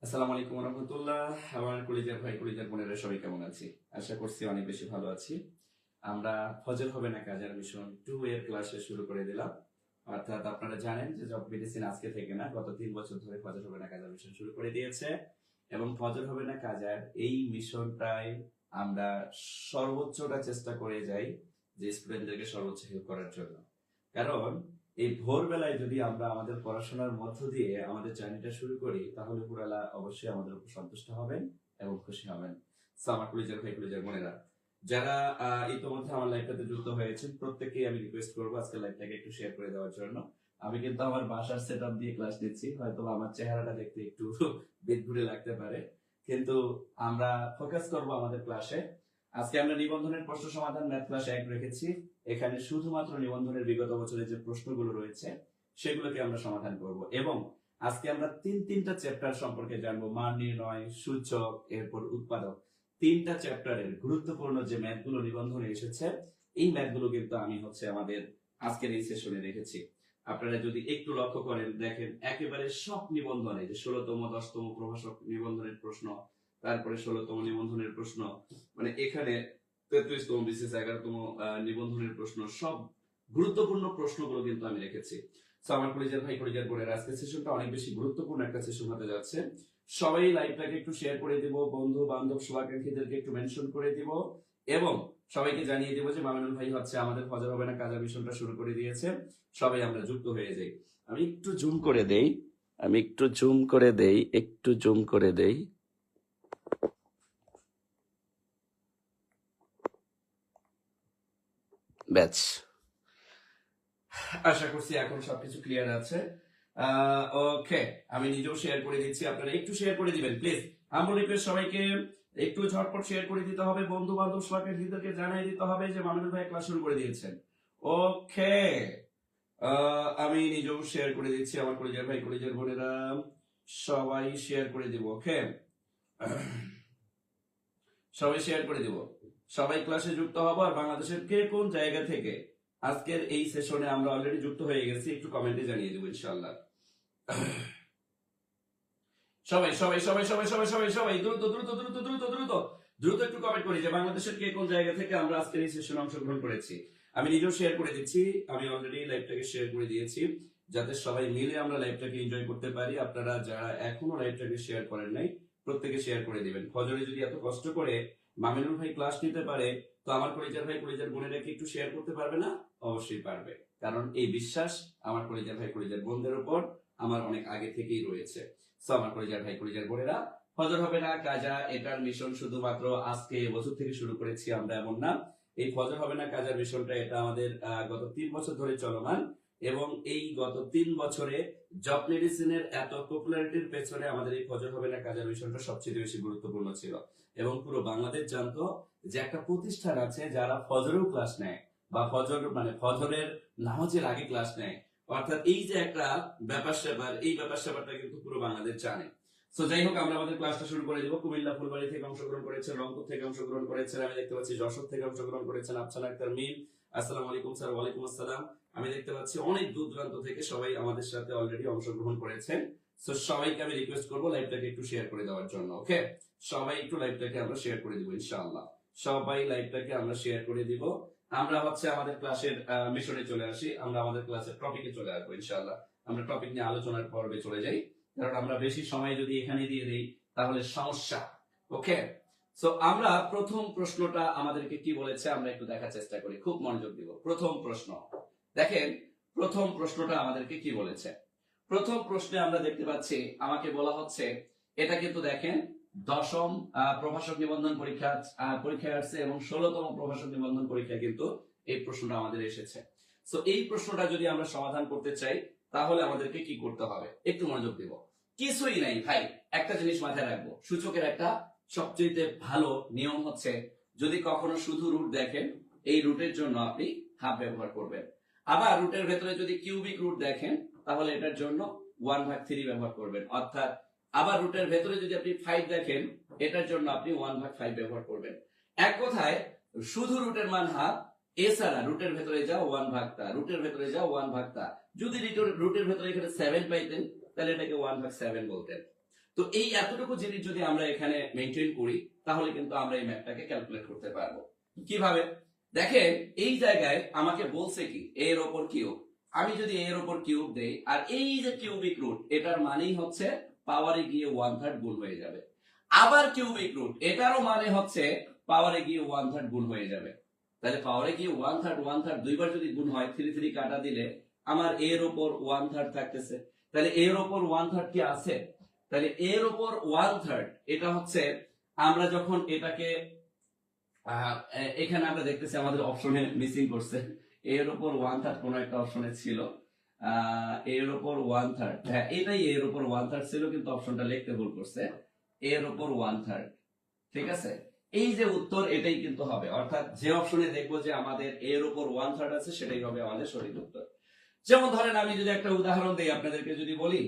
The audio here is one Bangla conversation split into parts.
আসসালামু আলাইকুম রহমতুল্লাহ। আমার কলিজার ভাই কলিজার বোনেরা সবাই কেমন আছি? আশা করছি অনেক বেশি ভালো আছি। আমরা ফজর হবে না কাজের মিশন 2 এর ক্লাসে শুরু করে দিলাম। অর্থাৎ আপনারা জানেন যে জব মেডিসিন আজকে থেকে না, গত 3 বছর ধরে ফজর হবে না কাজের মিশন শুরু করে দিয়েছে। এবং ফজর হবে না কাজের এই মিশনটাই আমরা সর্বোচ্চটা চেষ্টা করে যাই যে স্টুডেন্টদেরকে সর্বোচ্চ হেল্প করার জন্য। কারণ এই ভোরবেলায় যদি আমরা আমাদের পড়াশোনার মধ্য দিয়ে আমাদের জার্নিটা শুরু করি, তাহলে পুরালা অবশ্যই আমাদের উপর সন্তুষ্ট হবেন এবং খুশি হবেন। সো আমার কলিজার ভাই কলিজার বোনেরা, যারা ইতিমধ্যে আমার লাইভটাতে যুক্ত হয়েছেন, প্রত্যেককেই আমি রিকোয়েস্ট করবো আজকে লাইভটাকে একটু শেয়ার করে দেওয়ার জন্য। আমি কিন্তু আমার বাসার সেটআপ দিয়ে ক্লাস দিচ্ছি, হয়তো আমার চেহারাটা দেখতে একটু বেদঘুরে লাগতে পারে, কিন্তু আমরা ফোকাস করব আমাদের ক্লাসে। আজকে আমরা নিবন্ধনের প্রশ্ন সমাধান ম্যাথ ক্লাস 1 রেখেছি। এখানে শুধুমাত্র নিবন্ধনের বিগত বছরের যে প্রশ্নগুলো রয়েছে সেগুলোকে আমরা সমাধান করব, এবং আজকে আমরা তিনটা চ্যাপ্টার সম্পর্কে জানবো। মান নির্ণয়, সূচক, এরপর উৎপাদক। তিনটা চ্যাপ্টারের গুরুত্বপূর্ণ যে ম্যাথগুলো নিবন্ধনে এসেছে, এই ম্যাথগুলো কিন্তু আমি আমাদের আজকের এই সেশনে রেখেছি। আপনারা যদি একটু লক্ষ্য করেন, দেখেন একেবারে সব নিবন্ধনে যে 16তম 10তম প্রভাষক নিবন্ধনের প্রশ্ন, তারপরে 16তম নিবন্ধনের প্রশ্ন, মানে এখানে 33তম বিসিএস 11তম নিবন্ধনের প্রশ্ন, সব গুরুত্বপূর্ণ প্রশ্নগুলো কিন্তু আমি রেখেছি। সো আমার কলিজার ভাই কলিজার বোনের আজকের সেশনটা অনেক বেশি গুরুত্বপূর্ণ একটা সেশন হতে যাচ্ছে। সবাই লাইভটাকে একটু শেয়ার করে দিব, বন্ধু বান্ধব শুভাকাঙ্ক্ষীদেরকে একটু মেনশন করে দিব, এবং সবাইকে জানিয়ে দিব যে মামুনুল ভাই আমাদের ফজর হবে না কাজা মিশনটা শুরু করে দিয়েছে। সবাই আমরা যুক্ত হয়ে যাই। আমি একটু জুম করে দেই, একটু জুম করে দেই। ব্যাচ, আশা করছি এখন সবকিছু ক্লিয়ার আছে। ওকে, আমি নিজেও শেয়ার করে দিচ্ছি, আপনারা একটু শেয়ার করে দিবেন প্লিজ। আমার রিকোয়েস্ট, সবাইকে একটু ঝটপট শেয়ার করে দিতে হবে, বন্ধু বান্ধব সবাইকে জানিয়ে দিতে হবে যে মামুনুল ভাই ক্লাস শুরু করে দিয়েছেন। ওকে, আমি নিজেও শেয়ার করে দিচ্ছি। আমার কলিজার ভাই কলিজার বোনেরা সবাই শেয়ার করে দিব। ওকে, সবাই শেয়ার করে দিব, সবাই ক্লাসে যুক্ত হবো। আর বাংলাদেশের কে কোন জায়গা থেকে আজকের এই সেশনে আমরা অলরেডি যুক্ত হয়ে গেছি, একটু কমেন্টে জানিয়ে দেবো ইনশাআল্লাহ। সবাই সবাই সবাই সবাই সবাই সবাই সবাই দ্রুত দ্রুত দ্রুত দ্রুত দ্রুত দ্রুত একটু কমেন্ট করি যে বাংলাদেশের কে কোন জায়গা থেকে আমরা আজকের এই সেশনে অংশগ্রহণ করেছি। আমি নিজেও শেয়ার করে দিচ্ছি, আমি অলরেডি লাইভটাকে শেয়ার করে দিয়েছি, যাতে সবাই মিলে আমরা লাইভটাকে এনজয় করতে পারি। আপনারা যারা এখনো লাইভটাকে শেয়ার করেন নাই, প্রত্যেকে শেয়ার করে দিবেন। ফজরে যদি এত কষ্ট করে মামিনুল ভাই ক্লাস নিতে পারে, তো আমার কলিজার ভাই কলিজার বোনেরা কি একটু শেয়ার করতে পারবে না? অবশ্যই পারবে, কারণ এই বিশ্বাস আমার কলিজার ভাই কলিজার বোনদের উপর আমার অনেক আগে থেকেই রয়েছে। সো আমার কলিজার ভাই কলিজার বোনেরা, ফজর হবে না কাজা এটার মিশন শুধুমাত্র আজকে এবছর থেকে শুরু করেছি আমরা, এমন না। এই ফজর হবে না কাজার মিশনটা এটা আমাদের গত 3 বছর ধরে চলমান, এবং এই গত 3 বছরে জব মেডিসিনের এত পপুলারিটির পেছনে আমাদের এই ফজর হবে না কাজার মিশনটা সবচেয়ে বেশি গুরুত্বপূর্ণ ছিল। এবং পুরো বাংলাদেশ জানতো যে একটা প্রতিষ্ঠান আছে যারা ফজরেও ক্লাস নেয়, বা ফজর মানে ফজরের নামাজের আগে ক্লাস নেয়। অর্থাৎ এই যে একটা ব্যাপার স্যাপার, এই ব্যাপার স্যাপারটা কিন্তু পুরো বাংলাদেশ জানে। সো যাই হোক, আমরা আমাদের ক্লাসটা শুরু করে দিব। কুমিল্লা ফুলবাড়ি থেকে অংশগ্রহণ করেছেন, রংপুর থেকে অংশগ্রহণ করেছেন, আমি দেখতে পাচ্ছি যশোর থেকে অংশগ্রহণ করেছেন আফসানা আক্তার মিম। আসসালামু আলাইকুম স্যার। ওয়ালাইকুম আসসালাম। আমি দেখতে পাচ্ছি অনেক দূর দূরান্ত থেকে সবাই আমাদের সাথে অলরেডি অংশগ্রহণ করেছেন। সো সবাইকে আমি রিকোয়েস্ট করবো লাইভটাকে একটু শেয়ার করে দেওয়ার জন্য। ওকে, সবাই একটু লাইভটাকে আমরা শেয়ার করে দিব ইনশাআল্লাহ। সবাই লাইভটাকে আমরা শেয়ার করে দিব। আমরা আমাদের ক্লাসের মিশনে চলে আসি, আমরা আমাদের ক্লাসের টপিকে চলে আসবো ইনশাআল্লাহ। আমরা টপিক নিয়ে আলোচনার পর্বে চলে যাই, কারণ আমরা বেশি সময় যদি এখানে দিয়ে দিই তাহলে সমস্যা। ওকে, সো আমরা প্রথম প্রশ্নটা আমাদেরকে কি বলেছে আমরা একটু দেখার চেষ্টা করি, খুব মনোযোগ দিব। প্রথম প্রশ্ন দেখেন, প্রথম প্রশ্নটা আমাদেরকে কি বলেছে। প্রথম প্রশ্নে আমরা দেখতে পাচ্ছি আমাকে বলা হচ্ছে, এটা কিন্তু দেখেন 10ম প্রভাষক নিবন্ধন পরীক্ষায় আসছে, এবং 16তম প্রভাষক নিবন্ধন পরীক্ষায় কিন্তু এই প্রশ্নটা আমাদের এসেছে। সো এই প্রশ্নটা যদি আমরা সমাধান করতে চাই, তাহলে আমাদেরকে কি করতে হবে, একটু মনোযোগ দিব। কিছুই নাই ভাই, একটা জিনিস মাথায় রাখবো, সূচকের একটা সবচেয়ে ভালো নিয়ম হচ্ছে, যদি কখনো শুধু রুট দেখেন, এই রুটের জন্য আপনি হাফ ব্যবহার করবেন। আবার রুটের ভেতরে যদি কিউবিক রুট দেখেন, তাহলে এটার জন্য 1/3 ব্যবহার করবেন। অর্থাৎ আবার রুটের ভেতরে যদি আপনি 5 দেখেন, এটার জন্য আপনি 1/5 ব্যবহার করবেন। এক কথায় শুধু রুটের মান হাফ, এছাড়া রুটের ভেতরে যাও 1/তা, রুটের ভেতরে যাও 1/তা। যদি রুটের ভেতরে এখানে 7 পাইতেন, তাহলে এটাকে 1/7 বলতেন। তো এই এতটুকু জিনিস যদি আমরা এখানে মেনটেন করি তাহলে কিন্তু আমরা এই ম্যাথটাকে ক্যালকুলেট করতে পারবো। কিভাবে? দেখেন এই জায়গায় আমাকে বলছে কি এর ওপর কিউব, আমি যদি এর ওপর কিউব দেই আর এই যে কিউবিক রুট এটার মানেই হচ্ছে পাওয়ারে গিয়ে 1/3 গুণ হয়ে যাবে, আবার কিউবিক রুট এটারও মানে হচ্ছে পাওয়ারে গিয়ে 1/3 গুণ হয়ে যাবে। তাহলে পাওয়ারে গিয়ে 1/3 দুইবার যদি গুণ হয় 3 কাটা দিলে আমার এর ওপর 1/3 থাকতেছে। তাহলে এর ওপর 1/3 কি আছে? তাহলে এর ওপর 1/3 এটা হচ্ছে আমরা যখন এটাকে এখানে আমরা দেখতেছি আমাদের অপশনে মিসিং করছে, এর ওপর 1/3 কোন একটা অপশনে ছিল, এর ওপর 1/3, হ্যাঁ এটাই এর ওপর 1/3 ছিল কিন্তু অপশনটা লিখতে ভুল করছে, এর ওপর 1/3। ঠিক আছে, এই যে উত্তর এটাই কিন্তু হবে, অর্থাৎ যে অপশনে দেখবো যে আমাদের এর ওপর 1/3 আছে সেটাই হবে আমাদের সঠিক উত্তর। যেমন ধরেন আমি যদি একটা উদাহরণ দেই আপনাদেরকে, যদি বলি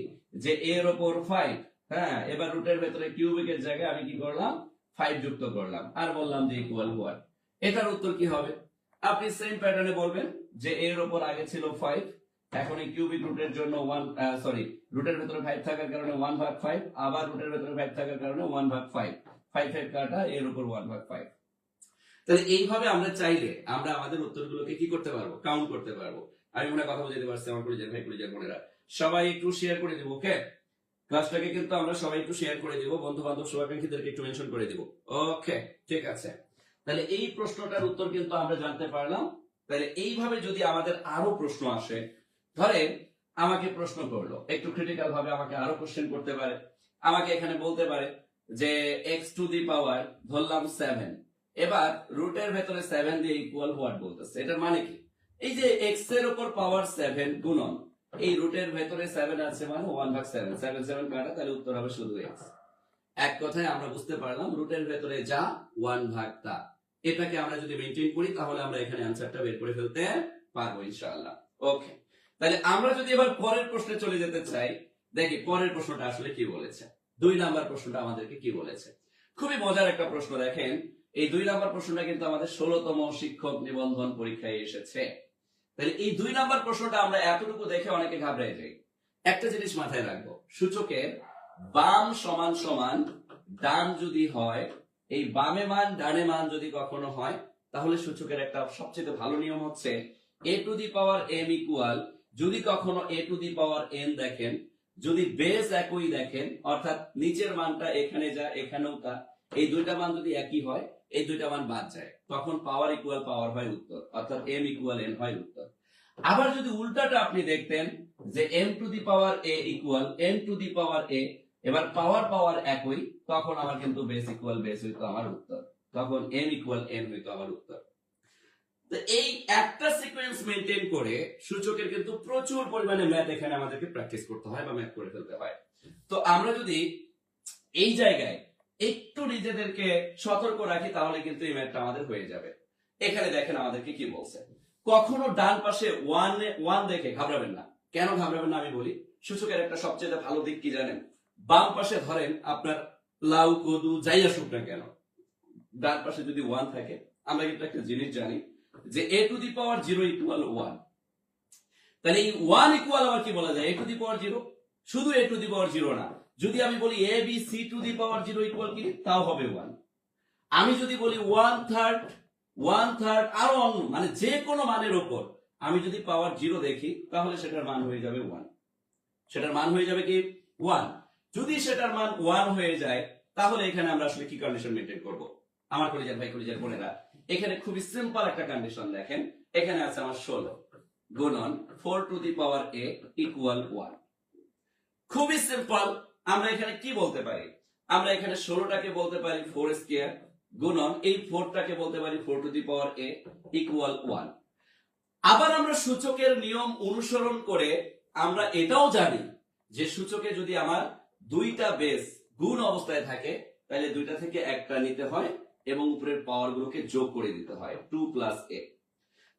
যে এর ওপর 5, হ্যাঁ এবার রুটের ভেতরে কিউবিকের জায়গায় আমি কি করলাম 5 যুক্ত করলাম আর বললাম যে ইকুয়াল 1, এটার উত্তর কি হবে? আপনি সেম প্যাটার্নে বলবেন যে এর ওপর আগে ছিল 5, এখন এই কিউবিক রুটের জন্য রুটের ভেতরে 5 থাকার কারণে 1/5, আবার রুটের ভেতরে 5 থাকার কারণে 1/5, 5 কাটা এর উপর 1/5। তাহলে এইভাবে আমরা চাইলে আমরা আমাদের উত্তরগুলোকে কি করতে পারবো, কাউন্ট করতে পারবো। আমি মনে কথা বুঝাতে পারছি আমার কলিজার ভাই কলিজার বোনেরা, সবাই একটু শেয়ার করে দিব। ওকে, ক্লাসটাকে কিন্তু আমরা সবাই একটু শেয়ার করে দিব, বন্ধু বান্ধব শুভাকাঙ্ক্ষীদেরকে একটু মেনশন করে দিব। ওকে ঠিক আছে, তাহলে এই প্রশ্নটার উত্তর কিন্তু আমরা জানতে পারলাম। তাহলে এইভাবে যদি আমাদের আরো প্রশ্ন আসে, ধরেন আমাকে প্রশ্ন করলো একটু ক্রিটিক্যাল ভাবে, আমাকে আরো কোশ্চেন করতে পারে, আমাকে এখানে বলতে পারে যে x টু দি পাওয়ার ধরলাম 7, এবার রুটের ভেতরে 7 দিয়ে ইকুয়াল হোয়াট বলতেছে, এটার মানে কি? এই যে x এর উপর পাওয়ার 7 গুণন এই রুটের ভেতরে 7 আছে মানে 1/7, 7 কাটা, তাহলে উত্তর হবে শুধু x। এক কথায় আমরা বুঝতে পারলাম রুটের ভেতরে যা 1/, তা এটাকে আমরা যদি মেইনটেইন করি তাহলে আমরা এখানে আনসারটা বের করে ফেলতে পারবো ইনশাআল্লাহ। ওকে, তাহলে আমরা যদি এবার পরের প্রশ্নে চলে যেতে চাই, দেখি পরের প্রশ্নটা আসলে কি বলেছে। 2 নাম্বার প্রশ্নটা আমাদেরকে কি বলেছে, খুবই মজার একটা প্রশ্ন। দেখেন এই 2 নাম্বার প্রশ্নটা কিন্তু আমাদের 16তম শিক্ষক নিবন্ধন পরীক্ষায় এসেছে। তাহলে এই 2 নাম্বার প্রশ্নটা আমরা এতটুকু দেখে অনেকে ঘাবড়ে যাই। একটা জিনিস মাথায় রাখবো, সূচকের বাম সমান সমান ডান যদি হয়, এই বামে মান ডানে মান যদি কখনো হয়, তাহলে সূচকের একটা সবচেয়ে ভালো নিয়ম হচ্ছে a two the power m equal, যদি কখনো a two the power n দেখেন, যদি বেস একই দেখেন, অর্থাৎ নিচের মানটা এখানে যা এখানেও তা, এই দুইটা মান যদি একই হয়, এই দুইটা মান বাদ যায়, তখন পাওয়ার ইকুয়াল পাওয়ার হয় উত্তর, অর্থাৎ m ইকুয়াল n হয় উত্তর। আবার যদি উল্টাটা আপনি দেখতেন যে m two the power a equal n two the power a, এবার পাওয়ার পাওয়ার একই, তখন আমার কিন্তু বেস ইকুয়াল বেস হইতো আমার উত্তর, তখন m ইকুয়াল n হইতো আমার উত্তর। তো এই একটা সিকোয়েন্স মেইনটেইন করে সূচকের কিন্তু প্রচুর পরিমাণে ম্যাথ এখানে আমাদেরকে প্র্যাকটিস করতে হয় বা ম্যাথ করে ফেলতে হয়। তো আমরা যদি এই জায়গায় একটু নিজেদেরকে সতর্ক রাখি তাহলে কিন্তু এই ম্যাথটা আমাদের হয়ে যাবে। এখানে দেখেন আমাদেরকে কি বলছে, কখনো ডান পাশে 1 দেখে ঘাবড়াবেন না। কেন ঘাবড়াবেন না আমি বলি, সূচকের একটা সবচেয়ে ভালো দিক কি জানেন, বাম পাশে ধরেন আপনার লাউ কদু যাই আসুক না কেন, ডান পাশে যদি 1 থাকে, আমরা কিন্তু একটা জিনিস জানি যে a two the power 0 equal 1। তাহলে এই 1 ইকুয়াল আবার কি বলা যায়, a টু দি পাওয়ার 0, শুধু a টু দি পাওয়ার 0 না, যদি আমি বলি a b c two the power 0 equal কি, তাও হবে 1। আমি যদি বলি 1/3 আরো অন্য মানে যে কোনো মানের উপর আমি যদি পাওয়ার 0 দেখি, তাহলে সেটার মান হয়ে যাবে 1, সেটার মান হয়ে যাবে কি 1। যদি সেটার মান 1 হয়ে যায়, তাহলে এখানে আমরা আসলে কি কন্ডিশন মেইনটেইন করব আমার কলিজার ভাই কলিজার বোনেরা? এখানে খুবই সিম্পল একটা কন্ডিশন দেখেন, এখানে আছে আমার 16 গুণন 4 two the power a equal 1। খুবই সিম্পল, আমরা এখানে কি বলতে পারি, আমরা এখানে 16টাকে বলতে পারি 4 স্কয়ার গুণন এই 4টাকে বলতে পারি 4 two the power a equal 1। আবার আমরা সূচকের নিয়ম অনুসরণ করে আমরা এটাও জানি যে সূচকে যদি আমার দুইটা বেস গুণ অবস্থায় থাকে, তাহলে দুইটা থেকে একটা নিতে হয় এবং উপরের পাওয়ার গুলোকে যোগ করে দিতে হয় 2 প্লাস a।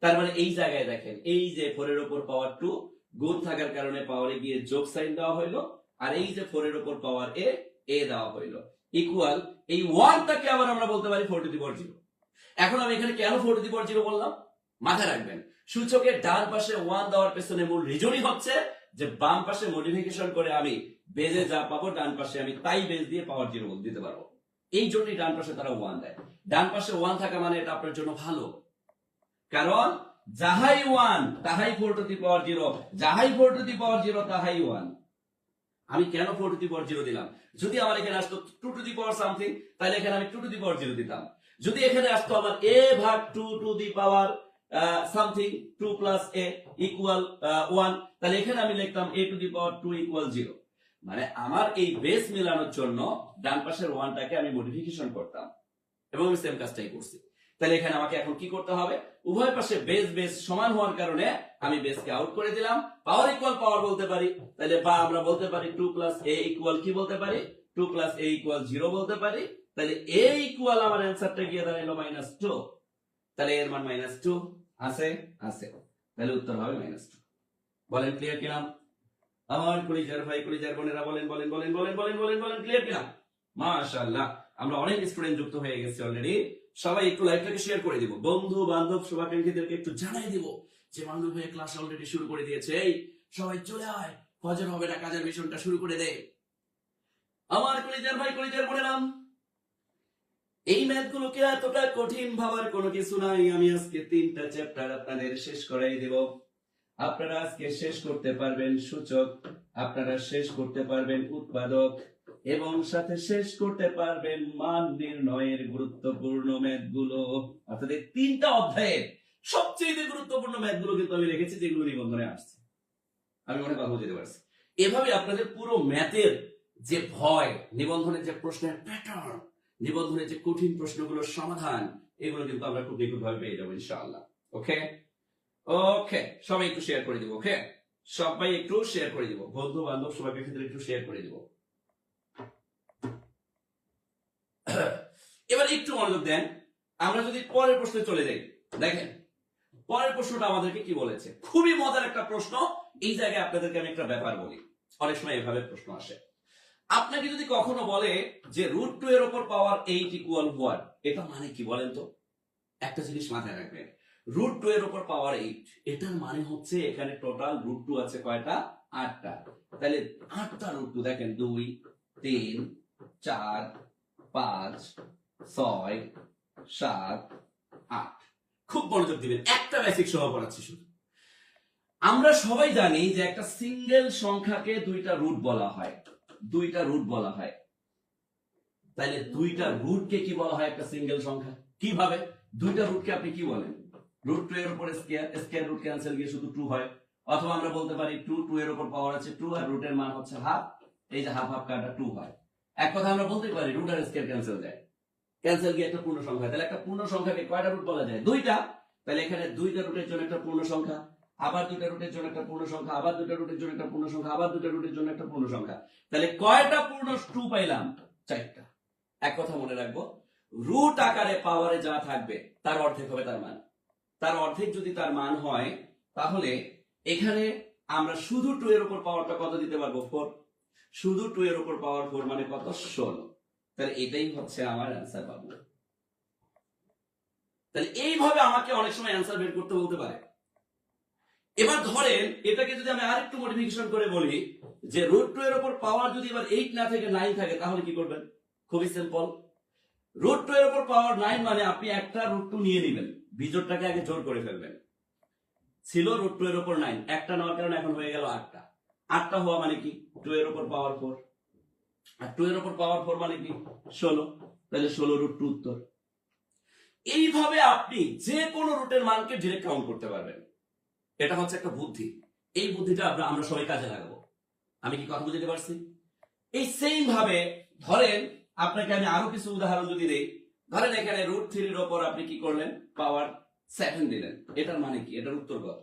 তার মানে এই জায়গায় দেখেন এই যে 4 এর উপর পাওয়ার 2 গুণ থাকার কারণে পাওয়ারে গিয়ে যোগ সাইন দেওয়া হইলো, আর এই যে 4 এর উপর পাওয়ার a দেওয়া হইলো ইকুয়াল এই 1টাকে আবার আমরা বলতে পারি 4 টু দি পাওয়ার 0। এখন আমি এখানে কেন 4 টু দি পাওয়ার 0 বললাম, মাথায় রাখবেন সূচকের ডান পাশে 1 দেওয়ার পেছনে মূল রিজনই হচ্ছে যে বাম পাশে মডিফিকেশন করে আমি বেজে যা পাবো ডান পাশে আমি তাই বেজ দিয়ে পাওয়ার 0 দিতে পারবো। এই জন্যই ডান পাশে তারা 1 দেয়। ডান পাশে 1 থাকা মানে এটা আপনার জন্য ভালো, কারণ যাহাই 1 তাহাই 4 টু দি পাওয়ার 0, যাহাই 4 টু দি পাওয়ার 0 তাহাই 1। আমি কেন 4 টু দি পাওয়ার 0 দিলাম? যদি আমার এখানে আসতো 2 টু দি পাওয়ার সামথিং, তাহলে এখানে আমি 2 টু দি পাওয়ার 0 দিতাম। যদি এখানে আসতো আমার a ভাগ 2 two the power something 2 plus a equal 1, তাহলে এখানে আমি লিখতাম a two the power 2 equal 0। মানে আমার এই বেস মেলানোর জন্য ডান পাশের 1টাকে আমি মডিফিকেশন করতাম, এবং আমি সেম কাজটাই করছি। তাহলে এখানে আমাকে এখন কি করতে হবে? উভয় পাশে বেস বেস সমান হওয়ার কারণে আমি বেসকে আউট করে দিলাম, পাওয়ার ইকুয়াল পাওয়ার বলতে পারি। তাহলে বা আমরা বলতে পারি 2 প্লাস a ইকুয়াল কি বলতে পারি? 2 প্লাস a ইকুয়াল 0 বলতে পারি। তাহলে a ইকুয়াল আমার অ্যান্সারটা গিয়ে দাঁড়ালো -2। তাহলে এর মান -2 আছে আছে, তাহলে উত্তর হবে -2। বলেন ক্লিয়ার কিনা আমার কলিজার ভাই কলিজার বোনেরা? বলেন বলেন বলেন বলেন বলেন বলেন বলেন ক্লিয়ার কিনা? মাশাআল্লাহ, আমরা অনেক স্টুডেন্ট যুক্ত হয়ে গেছি অলরেডি। সবাই একটু লাইভটাকে শেয়ার করে দিব, বন্ধু বান্ধব শুভাকাঙ্ক্ষীদেরকে একটু জানাই দিব যে মানব ভাই ক্লাস অলরেডি শুরু করে দিয়েছে। এই সবাই চলে আয়, ফজর হবে না, কাজের মিশনটা শুরু করে দে আমার কলিজার ভাই কলিজার বোনেরা। এই ম্যাথগুলোকে এতটা কঠিন ভাবার কোনো কিছু নাই। আমি আজকে 3টা চ্যাপ্টার আপনাদের শেষ করাই দেব। আপনারা আজকে শেষ করতে পারবেন সূচক, আপনারা শেষ করতে পারবেন উৎপাদক, এবং সাথে শেষ করতে পারবেন মান নির্ণয়ের গুরুত্বপূর্ণ ম্যাথগুলো। অর্থাৎ এই 3টা অধ্যায়ের সবচেয়ে গুরুত্বপূর্ণ ম্যাথগুলো কিন্তু আমি রেখেছি, যেগুলো নিবন্ধনে আসছে। আমি মনে কথা বুঝতে পারছি। এভাবে আপনাদের পুরো ম্যাথের যে ভয়, নিবন্ধনের যে প্রশ্নের প্যাটার্ন, নিবন্ধনের যে কঠিন প্রশ্নগুলোর সমাধান, এগুলো কিন্তু আমরা খুব নিখুঁতভাবে পেয়ে যাবো ইনশাআল্লাহ। ওকে ওকে, সবাই একটু শেয়ার করে দিব। ওকে, সবাই একটু শেয়ার করে দিব, বন্ধু বান্ধব সবাইকে ক্ষেত্রে একটু শেয়ার করে দিব। এবার একটু মনোযোগ দেন, আমরা যদি পরের প্রশ্নে চলে যাই। দেখেন পরের প্রশ্নটা আমাদেরকে কি বলেছে, খুবই মজার একটা প্রশ্ন। এই জায়গায় আপনাদেরকে আমি একটা ব্যাপার বলি, অনেক সময় এভাবে প্রশ্ন আসে। আপনাকে যদি কখনো বলে যে √2 এর উপর পাওয়ার 8 ইকুয়াল হোয়াট, এটা মানে কি বলেন তো? একটা জিনিস মাথায় রাখবেন, √2 এর উপর পাওয়ার 8, এটার মানে হচ্ছে এখানে টোটাল √2 আছে কয়টা? 8টা। তাহলে 8টা √2 দেখেন, 2 3 4 5 6 7 8। খুব মনোযোগ দিবেন, একটা বেসিক সহ পড়াচ্ছি শুধু। আমরা সবাই জানি যে একটা সিঙ্গেল সংখ্যাকে দুইটা রুট বলা হয়, দুইটা রুট বলা হয়। তাহলে দুইটা রুটকে কি বলা হয় একটা সিঙ্গেল সংখ্যা? কিভাবে? দুইটা রুটকে আপনি কি বলেন? √2 এর উপর স্কয়ার, স্কয়ার রুট ক্যান্সেল গিয়ে শুধু 2 হয়। অথবা আমরা বলতে পারি 2 এর উপর পাওয়ার আছে 2 আর রুটের মান হচ্ছে হাফ, এই যে হাফ হাফ কাটা 2 হয়। এক কথা আমরা বলতে পারি রুট আর স্কয়ার ক্যান্সেল যায়, ক্যান্সেল গিয়ে একটা পূর্ণ সংখ্যা। তাহলে একটা পূর্ণ সংখ্যাকে কয়টা রুট বলা যায়? দুইটা। তাহলে এখানে দুইটা রুটের জন্য একটা পূর্ণ সংখ্যা, আবার দুইটা রুটের জন্য একটা পূর্ণ সংখ্যা, আবার দুইটা রুটের জন্য একটা পূর্ণ সংখ্যা, আবার দুইটা রুটের জন্য একটা পূর্ণ সংখ্যা। তাহলে কয়টা পূর্ণ 2 পাইলাম? 4টা। এক কথা মনে রাখবো, রুট আকারে পাওয়ারে যা থাকবে তার অর্ধেক হবে তার মান। তার অর্ধেক যদি তার মান হয়, তাহলে এখানে আমরা শুধু 2 এর উপর পাওয়ারটা কত দিতে পারবো? 4। শুধু 2 এর উপর পাওয়ার 4 মানে কত? 16। তাহলে এটাই হচ্ছে আমার অ্যান্সার পাবো। তাহলে এইভাবে আমাকে অনেক সময় অ্যান্সার বের করতে বলতে পারে। এবার ধরেন এটাকে যদি আমি আরেকটু মডিফিকেশন করে বলি যে √2 এর উপর পাওয়ার যদি এবার 8 না থেকে 9 থাকে, তাহলে কি করবেন? খুবই সিম্পল, √2 এর উপর পাওয়ার 9 মানে আপনি একটা √2 নিয়ে নেবেন, বিজোড়টাকে আগে জোর করে ফেলবেন। ছিল √2 এর উপর 9, একটা নেওয়ার কারণে এখন হয়ে গেল 8টা। 8টা হওয়া মানে কি? 2 এর উপর পাওয়ার 4, আর 2 এর উপর পাওয়ার 4 মানে কি? 16। তাহলে 16 √2 উত্তর। এইভাবে আপনি যে কোনো রুটের মানকে ডিরেক্ট কাউন্ট করতে পারবেন। এটা হচ্ছে একটা বুদ্ধি, এই বুদ্ধিটা আমরা সবাই কাজে লাগাবো। আমি কি কথা বুঝতে পারছি? এই সেম ভাবে ধরেন আপনাকে আমি আরো কিছু উদাহরণ যদি দেই। ধরেন এখানে √3 এর উপর আপনি কি করলেন? পাওয়ার 7 দিলেন। এটার মানে কি? এটার উত্তর কত?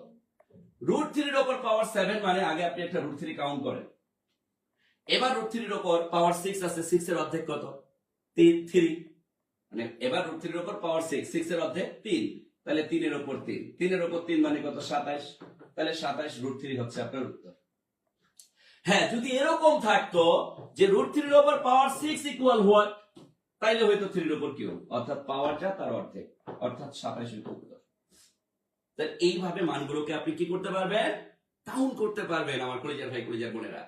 √3 এর উপর পাওয়ার 7 মানে আগে আপনি একটা √3 কাউন্ট করেন। এবার √3 এর উপর পাওয়ার 6 আছে, 6 এর অর্ধেক কত? 3। মানে এবার √3 এর উপর পাওয়ার 6, 6 এর অর্ধেক 3, তাহলে 3 এর উপর 3, 3 এর উপর 3 মানে কত? 27। তাহলে 27 √3 হচ্ছে আপনার উত্তর। হ্যাঁ, যদি এরকম থাকতো যে √3 এর উপর পাওয়ার 6 ইকুয়াল হোয়াট, তাইলে হয়তো 3 এর উপর কিউব, অর্থাৎ পাওয়ার যা তার অর্ধেক, অর্থাৎ 27 এর উত্তর। তাই এইভাবে মানগুলোকে আপনি কি করতে পারবেন? কাউন্ট করতে পারবেন আমার কলিজার ভাই কলিজার বোনেরা।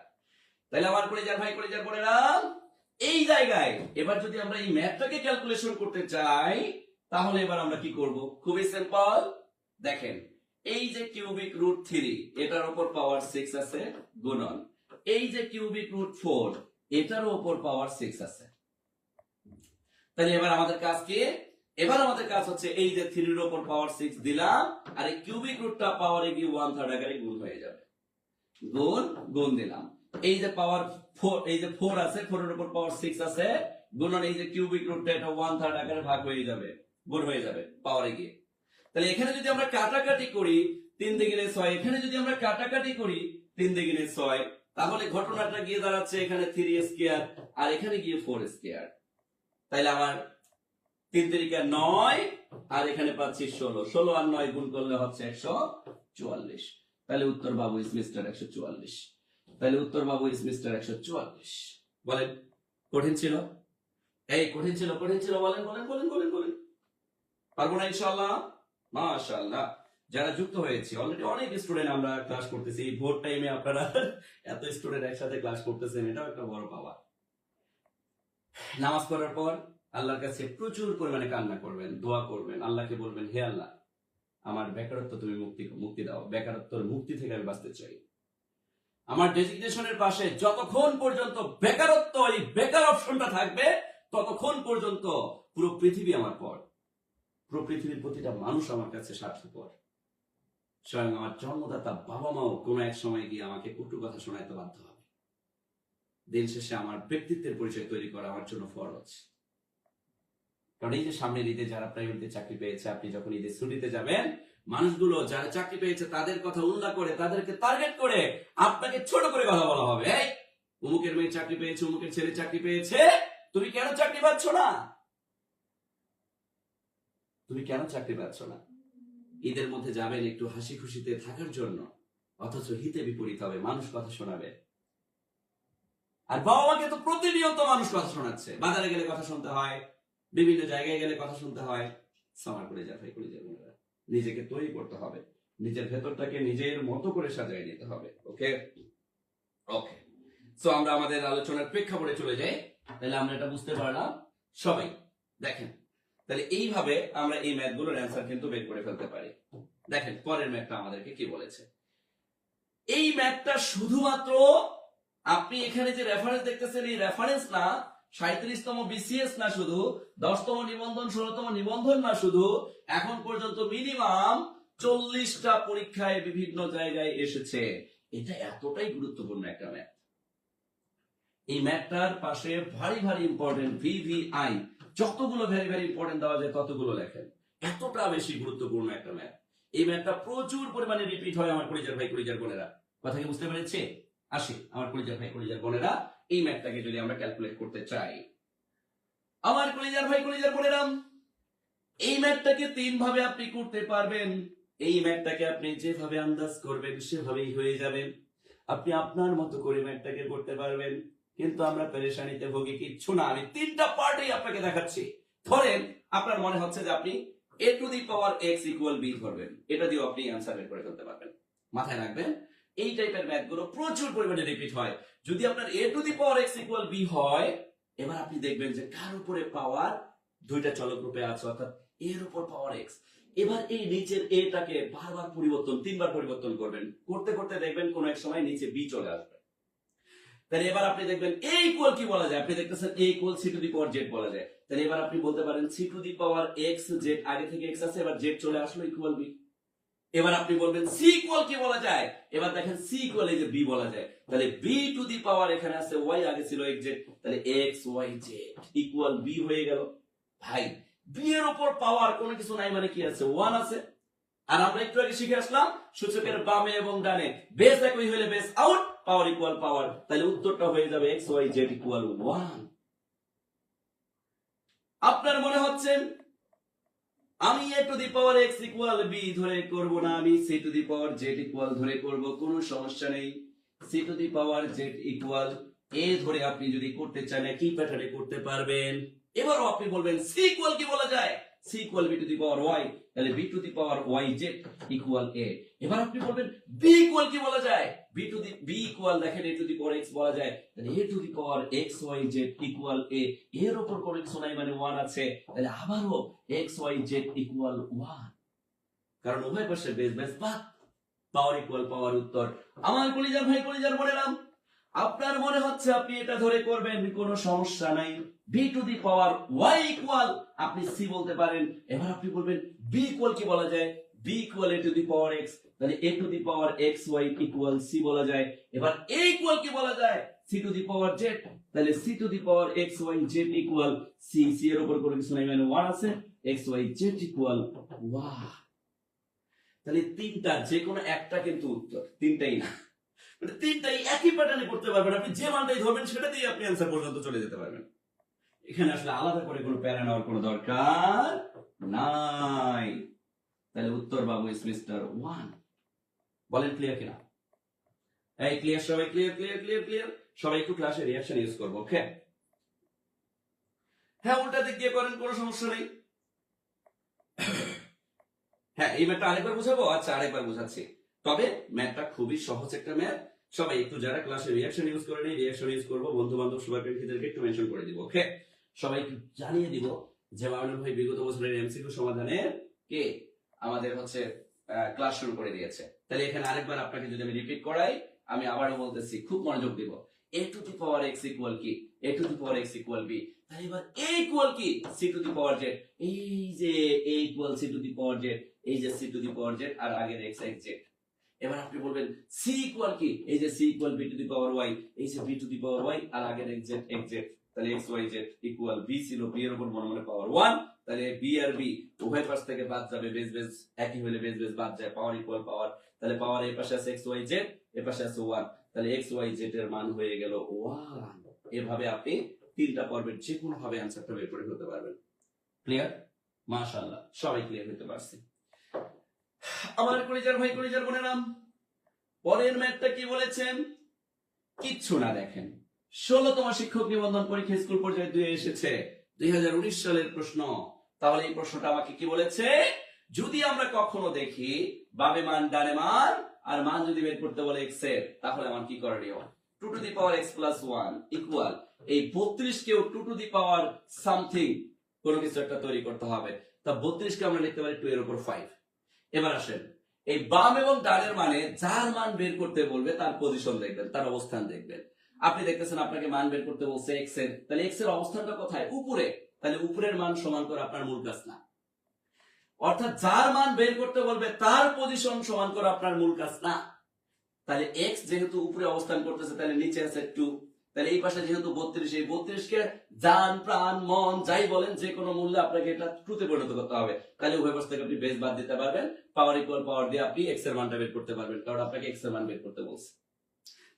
তাহলে আমার কলিজার ভাই কলিজার বোনেরা, এই জায়গায় এবার যদি আমরা এই ম্যাথটাকে ক্যালকুলেশন করতে চাই, তাহলে এবার আমরা কি করব? খুবই সিম্পল। দেখেন, এই যে কিউবিক রুট 3 এটার উপর পাওয়ার 6 আছে, গুণন এই যে কিউবিক রুট 4 এটার উপর পাওয়ার 6 আছে। তাহলে এবার আমাদের কাজ কি? এবার আমাদের কাজ হচ্ছে এই যে 3 এর উপর পাওয়ার 6 দিলাম, আর এই কিউবিক রুটটা পাওয়ারে গিয়ে 1/3 আকারে গুণ হয়ে যাবে। গুণ দিলাম, এই যে পাওয়ার 4, এই যে 4 আছে, 4 এর উপর পাওয়ার 6 আছে, গুণন এই যে কিউবিক রুটটা, এটা 1/3 আকারে ভাগ হয়ে যাবে, গুণ হয়ে যাবে পাওয়ারে গিয়ে। তাহলে এখানে যদি আমরা কাটাকাটি করি 3 দুগুণে 6, এখানে যদি আমরা কাটাকাটি করি 3 দুগুণে 6, তাহলে ঘটনাটা গিয়ে দাঁড়াচ্ছে এখানে 3 স্কয়ার আর এখানে গিয়ে 4 স্কয়ার। তাইলে আমার 3 তিরিকা 9 আর এখানে পাচ্ছি 16, 16 আর 9 গুণ করলে হচ্ছে 144। তাহলে উত্তর বাবু ইজ মিস্টার 144। তাহলে উত্তর বাবু ইজ মিস্টার 144। বলেন, কঠিন ছিল? এই কঠিন ছিল, কঠিন ছিল? বলেন বলেন বলেন বলেন বলেন। পারবো না ইনশাআল্লাহ? মাশাআল্লাহ। যারা যুক্ত হয়েছে অলরেডি অনেক স্টুডেন্ট আমরা ক্লাস করতেছি, এই ভোর টাইমে আপনারা এত স্টুডেন্ট একসাথে ক্লাস করতেছেন, এটাও একটা বড় পাওয়া। নামাজ পড়ার পর আল্লাহর কাছে প্রচুর পরিমাণে কান্না করবেন, দোয়া করবেন, আল্লাহকে বলবেন, হে আল্লাহ, আমার বেকারত্ব তুমি মুক্তি দাও, বেকারত্বের মুক্তি থেকে আমি বাঁচতে চাই। আমার ডেজিগনেশনের পাশে যতক্ষণ পর্যন্ত বেকারত্ব, এই বেকার অপশনটা থাকবে, ততক্ষণ পর্যন্ত পুরো পৃথিবী আমার পর, পুরো পৃথিবীর প্রতিটা মানুষ আমার কাছে স্বার্থপর। স্বয়ং আমার জন্মদাতা বাবা মাও কোনো এক সময় গিয়ে আমাকে কটু কথা শোনাইতে বাধ্য হবে। দিন শেষে আমার ব্যক্তিত্বের পরিচয় তৈরি করা আমার জন্য ফরজ। কারণ এই যে সামনের ঈদে যারা প্রাইভেটে চাকরি পেয়েছে, আপনি যখন ঈদের ছুটিতে যাবেন, মানুষগুলো যারা চাকরি পেয়েছে তাদের কথা উল্লেখ করে, তাদেরকে টার্গেট করে আপনাকে ছোট করে কথা বলা হবে। এই অমুকের মেয়ে চাকরি পেয়েছে, অমুকের ছেলে চাকরি পেয়েছে, তুমি কেন চাকরি পাচ্ছ না? তুমি কেন চাকরি পাচ্ছ না? ঈদের মধ্যে যাবেন একটু হাসি খুশিতে থাকার জন্য, অথচ হিতে বিপরীত হবে, মানুষ কথা শোনাবে। আর বাবা মাকে তো প্রতিনিয়ত মানুষ কথা শোনাচ্ছে, বাজারে গেলে কথা শুনতে হয়, বিভিন্ন জায়গায় গেলে কথা শুনতে হয়। সামার করে যা ভাই, করে যাবে, নিজেকে তৈরি করতে হবে, নিজের ভেতরটাকে নিজের মতো করে সাজিয়ে নিতে হবে। ওকে ওকে, সো আমরা আমাদের আলোচনার প্রেক্ষাপটে চলে যাই। তাহলে আমরা এটা বুঝতে পারলাম সবাই। দেখেন, তাহলে এইভাবে আমরা এই ম্যাথগুলোর অ্যান্সার কিন্তু বের করে ফেলতে পারি। দেখেন পরের ম্যাথটা আমাদেরকে কি বলেছে। এই ম্যাথটা শুধুমাত্র আপনি এখানে যে রেফারেন্স দেখতেছেন, এই রেফারেন্স না, 37তম বিসিএস না শুধু, 10তম নিবন্ধন, 16তম নিবন্ধন না শুধু, এখন পর্যন্ত মিনিমাম 40টা পরীক্ষায় বিভিন্ন জায়গায় এসেছে। এটা এতটাই গুরুত্বপূর্ণ একটা ম্যাথ। এই ম্যাথটার পাশে ভারী ভারী ইম্পর্টেন্ট ভিভিআই, যতগুলো ভেরি ভেরি ইম্পর্টেন্ট দেওয়া যায় ততগুলো লেখেন। এতটা বেশি গুরুত্বপূর্ণ একটা ম্যাথ। এই ম্যাথটা প্রচুর পরিমাণে রিপিট হয় আমার কলিজার ভাই কলিজার বোনেরা। কথা কি বুঝতে পেরেছে? আসি আমার কলিজার ভাই কলিজার বোনেরা, এই ম্যাথটাকে যদি আমরা ক্যালকুলেট করতে চাই, আমার কলিজার ভাই কলিজার বোনেরা, এই ম্যাথটাকে 3 ভাবে আপনি করতে পারবেন। এই ম্যাথটাকে আপনি যেভাবে আন্দাজ করবেন সেভাবেই হয়ে যাবে। আপনি আপনার মতো করে ম্যাথটাকে করতে পারবেন, কিন্তু আমরা পেরেশানিতে ভুগি কিচ্ছু না। আমি 3টা পার্টেই আপনাকে দেখাচ্ছি। ধরেন আপনার মনে হচ্ছে যে আপনি a two the power x equal b ধরবেন, এটা দিয়েও আপনি অ্যান্সার বের করে ফেলতে পারবেন। মাথায় রাখবেন, এই টাইপের ম্যাথগুলো প্রচুর পরিমাণে রিপিট হয়। যদি আপনার a two the power x equal b হয়, এবার আপনি দেখবেন যে কার উপরে পাওয়ার 2টা চলক রূপে আছে, অর্থাৎ এর উপর পাওয়ার x। এবার এই নিচের এটাকে বারবার পরিবর্তন, 3বার পরিবর্তন করবেন, করতে করতে দেখবেন কোন এক সময় নিচে b চলে আসবে। তাহলে এবার আপনি দেখবেন a ইকুয়াল কি বলা যায়, আপনি দেখতেছেন a equal c two the power z বলা যায়। তাহলে এবার আপনি বলতে পারেন c two the power x z, আগে থেকে x আছে, এবার z চলে আসলো, ইকুয়াল b। এবার আপনি বলবেন c ইকুয়াল কি বলা যায়, এবার দেখেন c ইকুয়াল এই যে b বলা যায়। তাহলে b টু দি পাওয়ার এখানে আছে y, আগে ছিল x z, তাহলে x y z equal b হয়ে গেল। ভাই b এর উপর পাওয়ার কোনো কিছু নাই মানে কি আছে, 1 আছে। আর আমরা একটু আগে শিখে আসলাম সূচকের বামে এবং ডানে বেস একই হলে বেস আউট, পাওয়ার ইকুয়াল পাওয়ার, তাহলে উত্তরটা হয়ে যাবে x y z ইকুয়াল 1। আপনার মনে হচ্ছে আমি a two the power x equal b ধরে করব না, আমি c two the power z equal ধরে করব, কোনো সমস্যা নেই। c two the power z equal a ধরে আপনি যদি করতে চান একই প্যাটার্নে করতে পারবেন। এবারও আপনি বলবেন c ইকুয়াল কি বলা যায়, c equal b to the power y, তাহলে b to the power y z equal a। এবার আপনি বলবেন b ইকুয়াল কি বলা যায়, b to the b equal দেখেন a to the power x বলা যায়, তাহলে a to the power x y z equal a, এর উপর কোনো কিছু নাই মানে 1 আছে, তাহলে আবারও এক্স ওয়াই জেড ইকুয়াল 1, কারণ উভয় পাশে বেস বেস বাদ, পাওয়ার ইকুয়াল পাওয়ার। উত্তর আমার কলিজার ভাই কলিজার বোনেরা, আপনার মনে হচ্ছে আপনি এটা ধরে করবেন, কোনো সমস্যা নাই। B to the power Y equal আপনি সি বলতে পারেন। এবার আপনি বলবেন বি ইকুয়াল কি বলা যায়, b equal a to the power x, তাহলে a to the power x y equal c বলা যায়। এবার এ ইকুয়াল কি বলা যায়, c to the power z, তাহলে c to the power x y z equal c, c এর উপর কোনো কিছু নাই মানে 1 আছে, এক্স ওয়াই জেড ইকুয়াল 1। তাহলে তিনটা যে কোনো একটা কিন্তু উত্তর, তিনটাই না, মানে তিনটাই একই প্যাটার্নে করতে পারবেন, আপনি যে মানটাই ধরবেন সেটা দিয়ে আপনি অ্যান্সার পর্যন্ত চলে যেতে পারবেন। এখানে আসলে আলাদা করে কোনো প্যারা নেওয়ার কোনো দরকার নাই। তাহলে উত্তর বাবু ইজ মিস্টার 1। বলেন ক্লিয়ার কিনা? এই ক্লিয়ার সবাই? ক্লিয়ার ক্লিয়ার ক্লিয়ার ক্লিয়ার সবাই একটু ক্লাসে রিঅ্যাকশন ইউজ করবো, ওকে? হ্যাঁ, উল্টা দিক দিয়ে করেন, কোনো সমস্যা নেই। হ্যাঁ, এই ম্যাথটা আরেকবার বুঝাবো? আচ্ছা, আরেকবার বুঝাচ্ছি। তবে ম্যাথটা খুবই সহজ একটা ম্যাথ। সবাই একটু যারা ক্লাসে রিঅ্যাকশন ইউজ করে নেই, রিঅ্যাকশন ইউজ করবো, বন্ধু বান্ধব শুভাকাঙ্ক্ষীদেরকে একটু মেনশন করে দিব, ওকে? সবাইকে জানিয়ে দিব যে মামুন ভাই বিগত বছরের এমসিকিউ সমাধানের কে আমাদের হচ্ছে ক্লাস শুরু করে দিয়েছে। তাহলে এখানে আরেকবার আপনাকে যদি আমি রিপিট করাই, আমি আবারও বলতেছি, খুব মনোযোগ দিব। A to the power x equal কি, a to the power x equal b, তাহলে এবার এ ইকুয়াল কি, c to the power z. এই যে a equal c to the power z, এই যে c to the power z আর আগের এক্স এক্স জেড। এবার আপনি বলবেন সি ইকুয়াল কি, এই যে c equal b to the power y, এই যে b to the power y আর আগের এক্স জেড এক্স জেড, তাহলে x y z equal b ছিল, বি এর উপর মনে মনে পাওয়ার 1, তাহলে বি আর বি উভয় পাশ থেকে বাদ যাবে, বেস বেস একই হলে বেস বেস বাদ যায়, পাওয়ার ইকুয়াল পাওয়ার, তাহলে পাওয়ার এই পাশে আছে এক্স ওয়াই জেড, এই পাশে আছে 1, তাহলে এক্স ওয়াই জেড এর মান হয়ে গেল 1। এভাবে আপনি তিনটা পর্বের যে কোনো ভাবে অ্যানসারটা বের করে ফেলতে পারবেন। ক্লিয়ার? মাশাআল্লাহ, সবাই ক্লিয়ার হতে পারছে। আমার কলিজার ভাই কলিজার বোনেরা, পরের ম্যাথটা কি বলেছেন? কিচ্ছু না, দেখেন 16তম শিক্ষক নিবন্ধন পরীক্ষা স্কুল পর্যায়ে 2 এসেছে, 2019 সালের প্রশ্ন। তাহলে এই প্রশ্নটা আমাকে কি বলেছে, যদি আমরা কখনো দেখি বামে মান ডানে মান আর মান যদি বের করতে বলে x এর, তাহলে আমার কি করণীয়? 2 two the power x plus 1 equal এই 32 কেও 2 টু দি পাওয়ার সামথিং কোনো কিছু একটা তৈরি করতে হবে। তা 32 কে আমরা লিখতে পারি 2 এর উপর 5। এবার আসেন, এই বাম এবং ডানের মানে যার মান বের করতে বলবে তার পজিশন দেখবেন, তার অবস্থান দেখবেন। আপনি দেখতেছেন আপনাকে মান বের করতে বলছে x এর, তাহলে x এর অবস্থানটা কোথায়? উপরে, তাহলে উপরের মান সমান করে আপনার মূল কাজ না, অর্থাৎ যার মান বের করতে বলবে তার পজিশন সমান করে আপনার মূল কাজ না। তাহলে x যেহেতু উপরে অবস্থান করতেছে, তাহলে নিচে আছে 2, তাহলে এই পাশে যেহেতু 32, এই 32 কে জান প্রাণ মন যাই বলেন যে কোনো মূল্যে আপনাকে এটা ট্রুতে পরিণত করতে হবে। তাহলে উভয় পাশ থেকে আপনি বেস বাদ দিতে পারবেন, পাওয়ার ইকুয়াল পাওয়ার দিয়ে আপনি x এর মানটা বের করতে পারবেন, কারণ আপনাকে x এর মান বের করতে বলছে।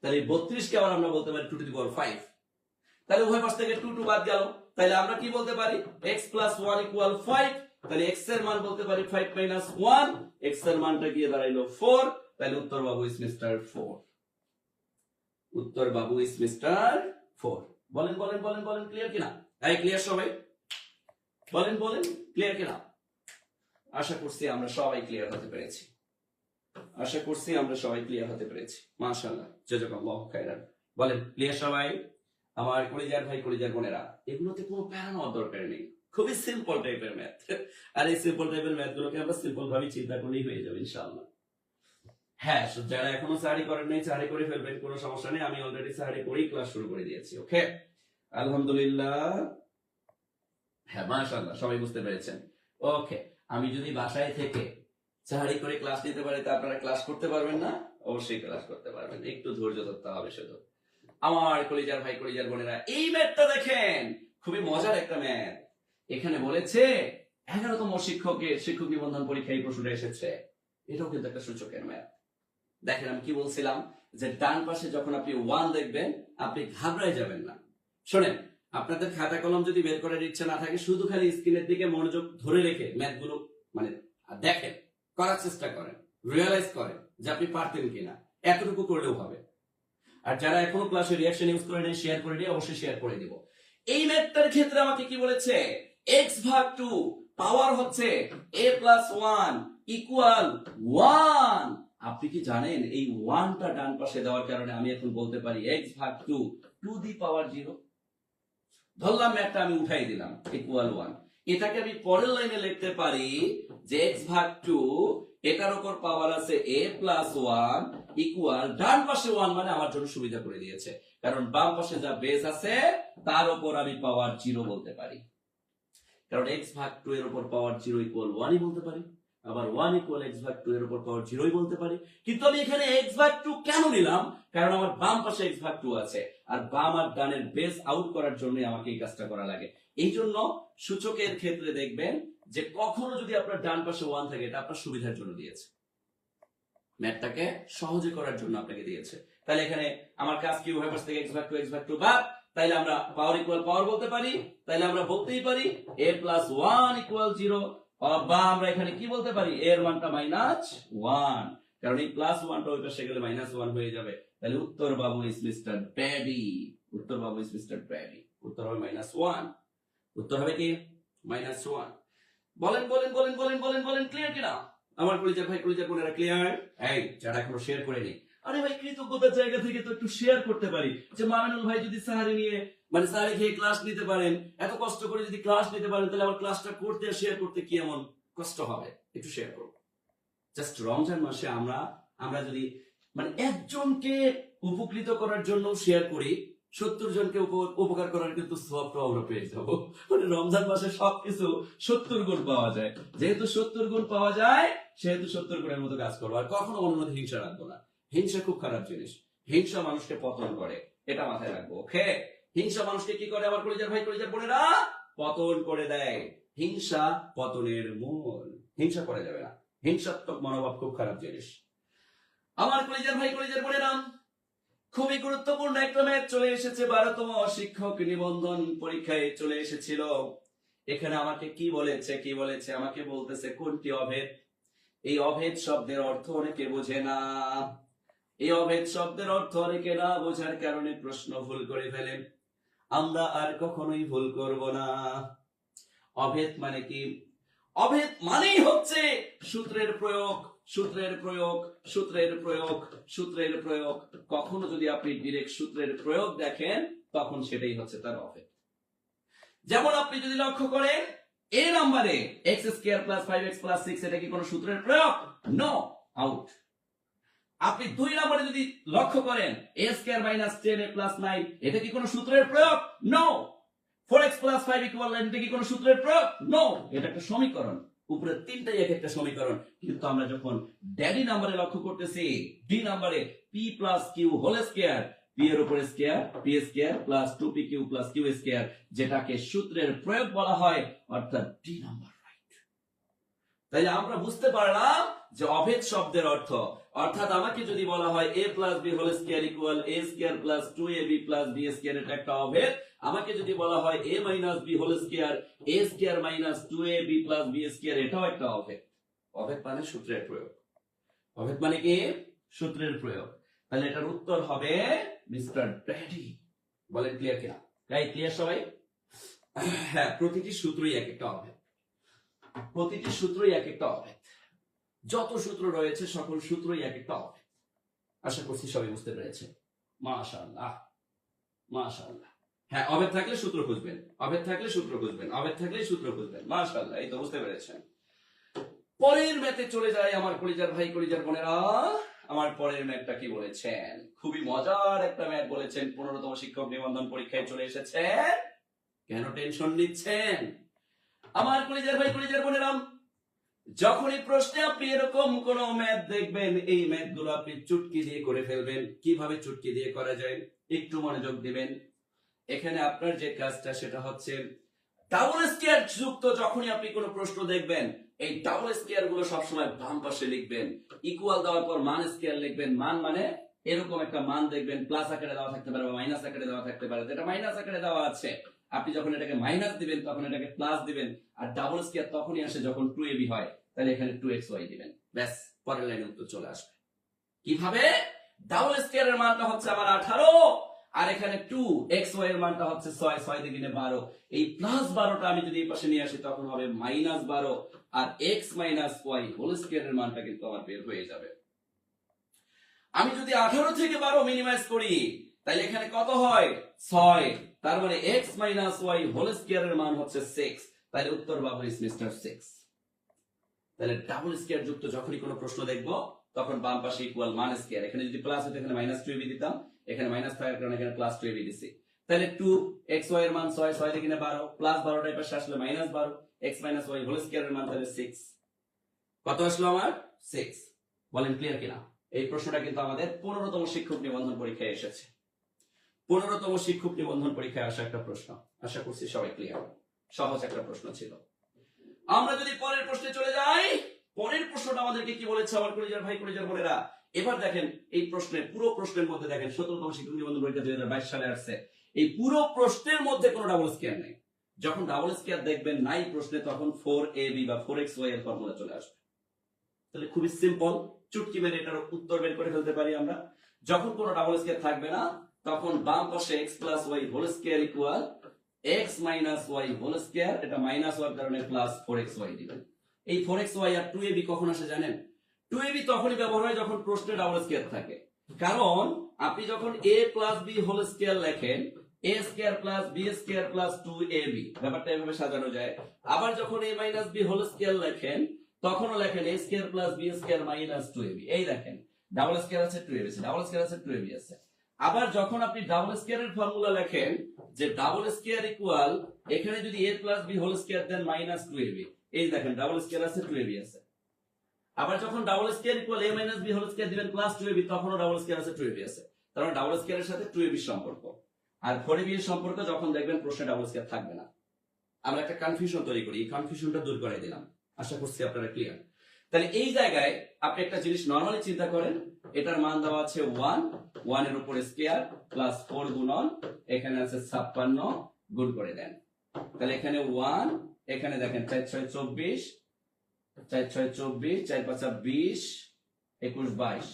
তাহলে 32 কে আবার আমরা বলতে পারি 2 টু দি পাওয়ার 5, তাহলে উভয় পাশ থেকে 2 2 বাদ গেল, তাহলে আমরা কি বলতে পারি, x প্লাস 1 ইকুয়াল 5, তাহলে x এর মান বলতে পারি 5 মাইনাস 1, x এর মানটা গিয়ে দাঁড়াইলো 4, তাহলে উত্তর বাবু ইজ মিস্টার 4। উত্তর বাবু ইজ মিস্টার 4। বলেন বলেন বলেন বলেন ক্লিয়ার কিনা? এই ক্লিয়ার সবাই? বলেন বলেন ক্লিয়ার কিনা? আশা করছি আমরা সবাই ক্লিয়ার হতে পেরেছি, আশা করছি আমরা সবাই ক্লিয়ার হতে পেরেছি। মাশাআল্লাহ, জাযাকাল্লাহু খাইরান। বলেন ক্লিয়ার সবাই? আমার কলিজার ভাই কলিজার বোনেরা, এগুলোতে কোনো প্যারা নেওয়ার দরকার নেই, খুবই সিম্পল টাইপের ম্যাথ। আর এই সিম্পল টাইপের ম্যাথ গুলোকে আমরা সিম্পল ভাবে চিন্তা করলেই হয়ে যাবে ইনশাআল্লাহ। হ্যাঁ, যারা এখনো সাহারি করেন নাই সাহারি করে ফেলবেন, কোনো সমস্যা নেই, আমি অলরেডি সাহারি করেই ক্লাস শুরু করে দিয়েছি, ওকে? আলহামদুলিল্লাহ। হ্যাঁ, মাশাআল্লাহ, সবাই বুঝতে পেরেছেন, ওকে? আমি যদি বাসায় থেকে সাহারি করে ক্লাস নিতে পারি তা আপনারা ক্লাস করতে পারবেন না? অবশ্যই ক্লাস করতে পারবেন, একটু ধৈর্য ধরতে হবে শুধু। আমার কলিজার ভাই কলিজার বোনেরা, এই ম্যাথটা দেখেন, খুবই মজার একটা ম্যাথ। এখানে বলেছে 11তম শিক্ষক নিবন্ধন পরীক্ষায় এই প্রশ্নটা এসেছে, এটাও কিন্তু একটা সূচকের ম্যাথ। দেখেন আমি কি বলছিলাম, যে ডান পাশে যখন আপনি 1 দেখবেন আপনি ঘাবড়ায় যাবেন না। শোনেন, আপনাদের খাতা কলম যদি বের করার ইচ্ছা না থাকে, শুধু খালি স্ক্রিনের দিকে মনোযোগ ধরে রেখে ম্যাথগুলো মানে দেখেন, করার চেষ্টা করেন, রিয়েলাইজ করেন যে আপনি পারতেন কিনা, এতটুকু করলেও হবে। আর যারা এখনো ক্লাসে রিঅ্যাকশন ইউজ করে নেই, শেয়ার করে দিয়ে অবশ্যই শেয়ার করে দিব। এই ম্যাথটার ক্ষেত্রে আমাকে কি বলেছে, x ভাগ 2 পাওয়ার হচ্ছে a প্লাস 1 ইকুয়াল 1, আপনি কি জানেন এই ওয়ানটা ডান পাশে দেওয়ার কারণে আমি এখন বলতে পারি x ভাগ 2 টু দি পাওয়ার 0। ধরলাম ম্যাথটা আমি উঠাই দিলাম ইকুয়াল 1। এটাকে আমি পরের লাইনে লিখতে পারি যে x ভাগ 2 এটার উপর পাওয়ার আছে a প্লাস 1 ইকুয়াল ডান পাশে 1 মানে আমার জন্য সুবিধা করে দিয়েছে, কারণ বাম পাশে যা বেস আছে তার উপর আমি পাওয়ার 0 বলতে পারি। কারণ x ভাগ 2 এর উপর পাওয়ার 0 ইকুয়াল 1ই বলতে পারি, আবার 1 ইকুয়াল x ভাগ 2 এর উপর পাওয়ার 0ই বলতে পারি। কিন্তু আমি এখানে x ভাগ 2 কেন নিলাম? কারণ আমার বাম পাশে x ভাগ 2 আছে, আর বাম আর ডানের বেস আউট করার জন্য আমাকে এই কাজটা করা লাগে। এই জন্য সূচকের ক্ষেত্রে দেখবেন যে কখনো যদি আপনার ডান পাশে 1 থাকে এটা আপনার সুবিধার জন্য দিয়েছে, ম্যাথটাকে সহজে করার জন্য আপনাকে দিয়েছে। তাহলে এখানে আমার কাজ কি, উভয় পাশ থেকে x ভাগ 2 বাদ, তাইলে আমরা পাওয়ার ইকুয়াল পাওয়ার বলতে পারি, তাইলে আমরা বলতেই পারি a প্লাস 1 ইকুয়াল 0, বা আমরা এখানে কি বলতে পারি a এর মানটা মাইনাস 1, কারণ এই প্লাস 1টা ওই পাশে গেলে মাইনাস 1 হয়ে যাবে। তাহলে উত্তর বাবু ইজ মিস্টার ব্যাডি, উত্তর বাবু ইজ মিস্টার ব্যাডি, উত্তর হবে মাইনাস 1, উত্তর হবে কি মাইনাস 1। বলেন বলেন বলেন বলেন বলেন বলেন ক্লিয়ার কিনা আমার কলিজার ভাই কলিজার বোনেরা? ক্লিয়ার? এই যারা এখনো শেয়ার করেনি, আরে ভাই কৃতজ্ঞতার জায়গা থেকে তো একটু শেয়ার করতে পারি যে মামিনুল ভাই যদি সাহারি নিয়ে মানে সাহারি খেয়ে ক্লাস নিতে পারেন, এত কষ্ট করে যদি ক্লাস নিতে পারেন, তাহলে আমার ক্লাসটা করতে আর শেয়ার করতে কি এমন কষ্ট হবে? একটু শেয়ার করো। জাস্ট রমজান মাসে আমরা যদি মানে একজনকে উপকৃত করার জন্য শেয়ার করি, 70 জনকে উপকার করার কিন্তু সবটা আমরা পেয়ে যাবো। মানে রমজান মাসে সবকিছু 70 গুণ পাওয়া যায়, যেহেতু 70 গুণ পাওয়া যায় সেহেতু 70 গুণের মতো কাজ করবো। আর কখনো মনের মধ্যে হিংসা রাখবো না, হিংসা খুব খারাপ জিনিস, হিংসা মানুষকে পতন করে, এটা মাথায় রাখবো। ওকে, হিংসা মানুষকে কি করে আমার কলিজার ভাই কলিজার বোনেরা? পতন করে দেয়। হিংসা পতনের মূল, হিংসা করা যাবে না, হিংসাত্মক মনোভাব খুব খারাপ জিনিস। আমার কলিজার ভাই কলিজার বোনেরা, খুবই গুরুত্বপূর্ণ একটা ম্যাথ চলে এসেছে, 12তম শিক্ষক নিবন্ধন পরীক্ষায় চলে এসেছিল। এখানে আমাকে কি বলেছে আমাকে বলতেছে কোনটি অভেদ। এই অভেদ শব্দের অর্থ অনেকে বোঝে না, এই অভেদ শব্দের অর্থ অনেকে না বোঝার কারণে প্রশ্ন ভুল করে ফেলেন। আমরা আর কখনোই ভুল করব না। অভেদ মানে কি? অভেদ মানেই হচ্ছে সূত্রের প্রয়োগ, সূত্রের প্রয়োগ, সূত্রের প্রয়োগ, সূত্রের প্রয়োগ। কখনো যদি আপনি ডিরেক্ট সূত্রের প্রয়োগ দেখেন তখন সেটাই হচ্ছে তার অভেদ। যেমন আপনি যদি লক্ষ্য করেন a নম্বরে x² + 5x + 6, এটা কি কোনো সূত্রের প্রয়োগ? No, out. আপনি 2 নম্বরে যদি লক্ষ্য করেন a² - 10a + 9, এটা কি কোনো সূত্রের প্রয়োগ? নো। 4x + 5 = 9, এটা কি কোনো সূত্রের প্রয়োগ? নো। এটা একটা সমীকরণ, উপরে তিনটাই এক একটা সমীকরণ। কিন্তু আমরা যখন ড্যাডি নম্বরে লক্ষ্য করতেছি, ডি নম্বরে p + q whole square, p এর উপরে স্কয়ার, p² + 2pq + q², যেটাকে সূত্রের প্রয়োগ বলা হয়, অর্থাৎ ডি নাম্বার রাইট। তাই আমরা বুঝতে পারলাম যে অভেদ শব্দের অর্থ, অর্থাৎ আমাকে যদি বলা হয় a + b whole square equal a² + 2ab + b², এটা একটা অভেদ। আমাকে যদি বলা হয় a - b whole square a² - 2ab + b², এটাও একটা অভেদ। অভেদ মানে সূত্রের প্রয়োগ, অভেদ মানে কি? সূত্রের প্রয়োগ। তাহলে এটার উত্তর হবে মিস্টার ব্র্যাডি। বলেন ক্লিয়ার কিনা? তাই ক্লিয়ার সবাই? হ্যাঁ, প্রতিটি সূত্রই এক একটা অভেদ, প্রতিটি সূত্রই এক একটা অভেদ। যত সূত্র রয়েছে সকল সূত্রই এক একটা অভেদ। আশা করছি সবাই বুঝতে পেরেছে। মাশাআল্লাহ, মাশাআল্লাহ। হ্যাঁ, অভেদ থাকলে সূত্র খুঁজবেন, অভেদ থাকলে সূত্র খুঁজবেন, অভেদ থাকলেই সূত্র খুঁজবেন। মাশাআল্লাহ, এই তো বুঝতে পেরেছেন। পরের ম্যাথে চলে যায় আমার কলিজার ভাই কলিজার বোনেরা। আমার পরের ম্যাথটা কি বলেছেন? খুবই মজার একটা ম্যাথ বলেছেন, 15তম শিক্ষক নিবন্ধন পরীক্ষায় চলে এসেছে। কেন টেনশন নিচ্ছেন আমার কলিজার ভাই কলিজার বোনেরা? যখনই প্রশ্নে আপনি এরকম কোন ম্যাথ দেখবেন, এই ম্যাথগুলো আপনি চুটকি দিয়ে করে ফেলবেন। কিভাবে চুটকি দিয়ে করা যায় একটু মনোযোগ দিবেন। এখানে আপনার যে কাজটা সেটা হচ্ছে ডাবল স্কয়ার যুক্ত যখনই আপনি কোনো প্রশ্ন দেখবেন, এই ডাবল স্কয়ার গুলো সবসময় বাম পাশে লিখবেন। ইকুয়াল দেওয়ার পর মান স্কয়ার লিখবেন। মান মানে এরকম একটা মান দেখবেন, প্লাস আকারে দেওয়া থাকতে পারে বা মাইনাস আকারে দেওয়া থাকতে পারে। এটা মাইনাস আকারে দেওয়া আছে, আপনি যখন এটাকে মাইনাস দিবেন তখন এটাকে প্লাস দিবেন। আর ডাবল স্কয়ার তখনই আসে যখন 2ab হয়, তাহলে এখানে 2xy দিবেন। ব্যাস, পরের লাইনে উত্তর চলে আসবে। কিভাবে? ডাবল স্কয়ারের মানটা হচ্ছে আমার 18, আর এখানে 2xy এর মানটা হচ্ছে 6, 6 × 12। এই প্লাস 12টা আমি যদি এই পাশে নিয়ে আসি তখন হবে -12, আর x - y হোল স্কয়ারের মানটা কিন্তু আমার বের হয়ে যাবে। আমি যদি 18 থেকে 12 মিনিমাইজ করি তাহলে এখানে কত হয় 6, তার মানে x minus Y whole square এর মান হচ্ছে 6, তাহলে উত্তর পাবো ইজ মিস্টার 6। তাহলে ডাবল স্কয়ার যুক্ত যখনই কোনো প্রশ্ন দেখব তখন বাম পাশে ইকুয়াল মান স্কয়ার, এখানে যদি প্লাস হতো এখানে মাইনাস 2ab দিতাম, এখানে মাইনাস থাকার কারণে এখানে প্লাস 2ab দিছি। তাহলে 2xy এর মান 6, 6 থেকে 12 প্লাস 12 টার পাশে আসলে minus 12, x minus Y whole square এর মান তাহলে 6। কত আসলো আমার 6। বলেন ক্লিয়ার কিনা? এই প্রশ্নটা কিন্তু আমাদের 15তম শিক্ষক নিবন্ধন পরীক্ষায় এসেছে। 15তম শিক্ষক নিবন্ধন পরীক্ষায় আসা একটা প্রশ্ন, আশা করছি সবাই ক্লিয়ার। সহজ একটা প্রশ্ন ছিল। আমরা যদি পরের প্রশ্নে চলে যাই, পরের প্রশ্নটা আমাদেরকে কি বলেছে আমার কলেজের ভাই কলেজের বোনেরা? এবার দেখেন এই প্রশ্নে, পুরো প্রশ্নের মধ্যে দেখেন 17তম শিক্ষক নিবন্ধন পরীক্ষা 2022 সালে আসছে, এই পুরো প্রশ্নের মধ্যে কোনো ডাবল স্কয়ার নেই। যখন ডাবল স্কয়ার দেখবেন নাই প্রশ্নে তখন 4ab বা 4xy এর ফর্মুলা চলে আসবে। তাহলে খুবই সিম্পল, চুটকি মেরে এটার উত্তর বের করে ফেলতে পারি আমরা। যখন কোনো ডাবল স্কয়ার থাকবে না তখন বাম পাশে x plus y whole square equal x minus Y whole square, এটা মাইনাস হওয়ার কারণে প্লাস 4xy দিবেন। এই 4xy আর 2ab কখন আসে জানেন? 2ab তখনই ব্যবহার হয় যখন প্রশ্নে ডাবল স্কয়ার থাকে, কারণ আপনি যখন a plus b whole square লেখেন a square plus b square plus 2ab, ব্যাপারটা এভাবে সাজানো যায়। আবার যখন a minus b whole square লেখেন তখনও লেখেন a square plus b square minus 2ab। এই দেখেন ডাবল স্কয়ার আছে 2ab আছে, ডাবল স্কয়ার আছে 2ab আছে। আবার যখন আপনি ডাবল স্কয়ারের ফর্মুলা লেখেন যে ডাবল স্কয়ার ইকুয়াল, এখানে যদি a plus b whole square দেন মাইনাস 2ab, এই দেখেন ডাবল স্কয়ার আছে 2ab আছে। আবার যখন double square equal a minus b whole square দিবেন প্লাস 2ab, তখনও ডাবল স্কয়ার আছে 2ab আছে। তার মানে ডাবল স্কয়ারের সাথে 2ab এর সম্পর্ক। আর 4ab এর সম্পর্ক যখন দেখবেন প্রশ্নে ডাবল স্কয়ার থাকবে না। আমরা একটা কনফিউশন তৈরি করি, এই কনফিউশনটা দূর করে দিলাম, আশা করছি আপনারা ক্লিয়ার। তাহলে এই জায়গায় আপনি একটা জিনিস নরমালি চিন্তা করেন, এটার মান দেওয়া আছে 1, 1 এর উপরে স্কয়ার প্লাস 4 গুণন এখানে আছে 56 গুণ করে দেন। তাহলে এখানে 1, এখানে দেখেন 4 6 24, 4 6 24, 4 5 20, 21 22,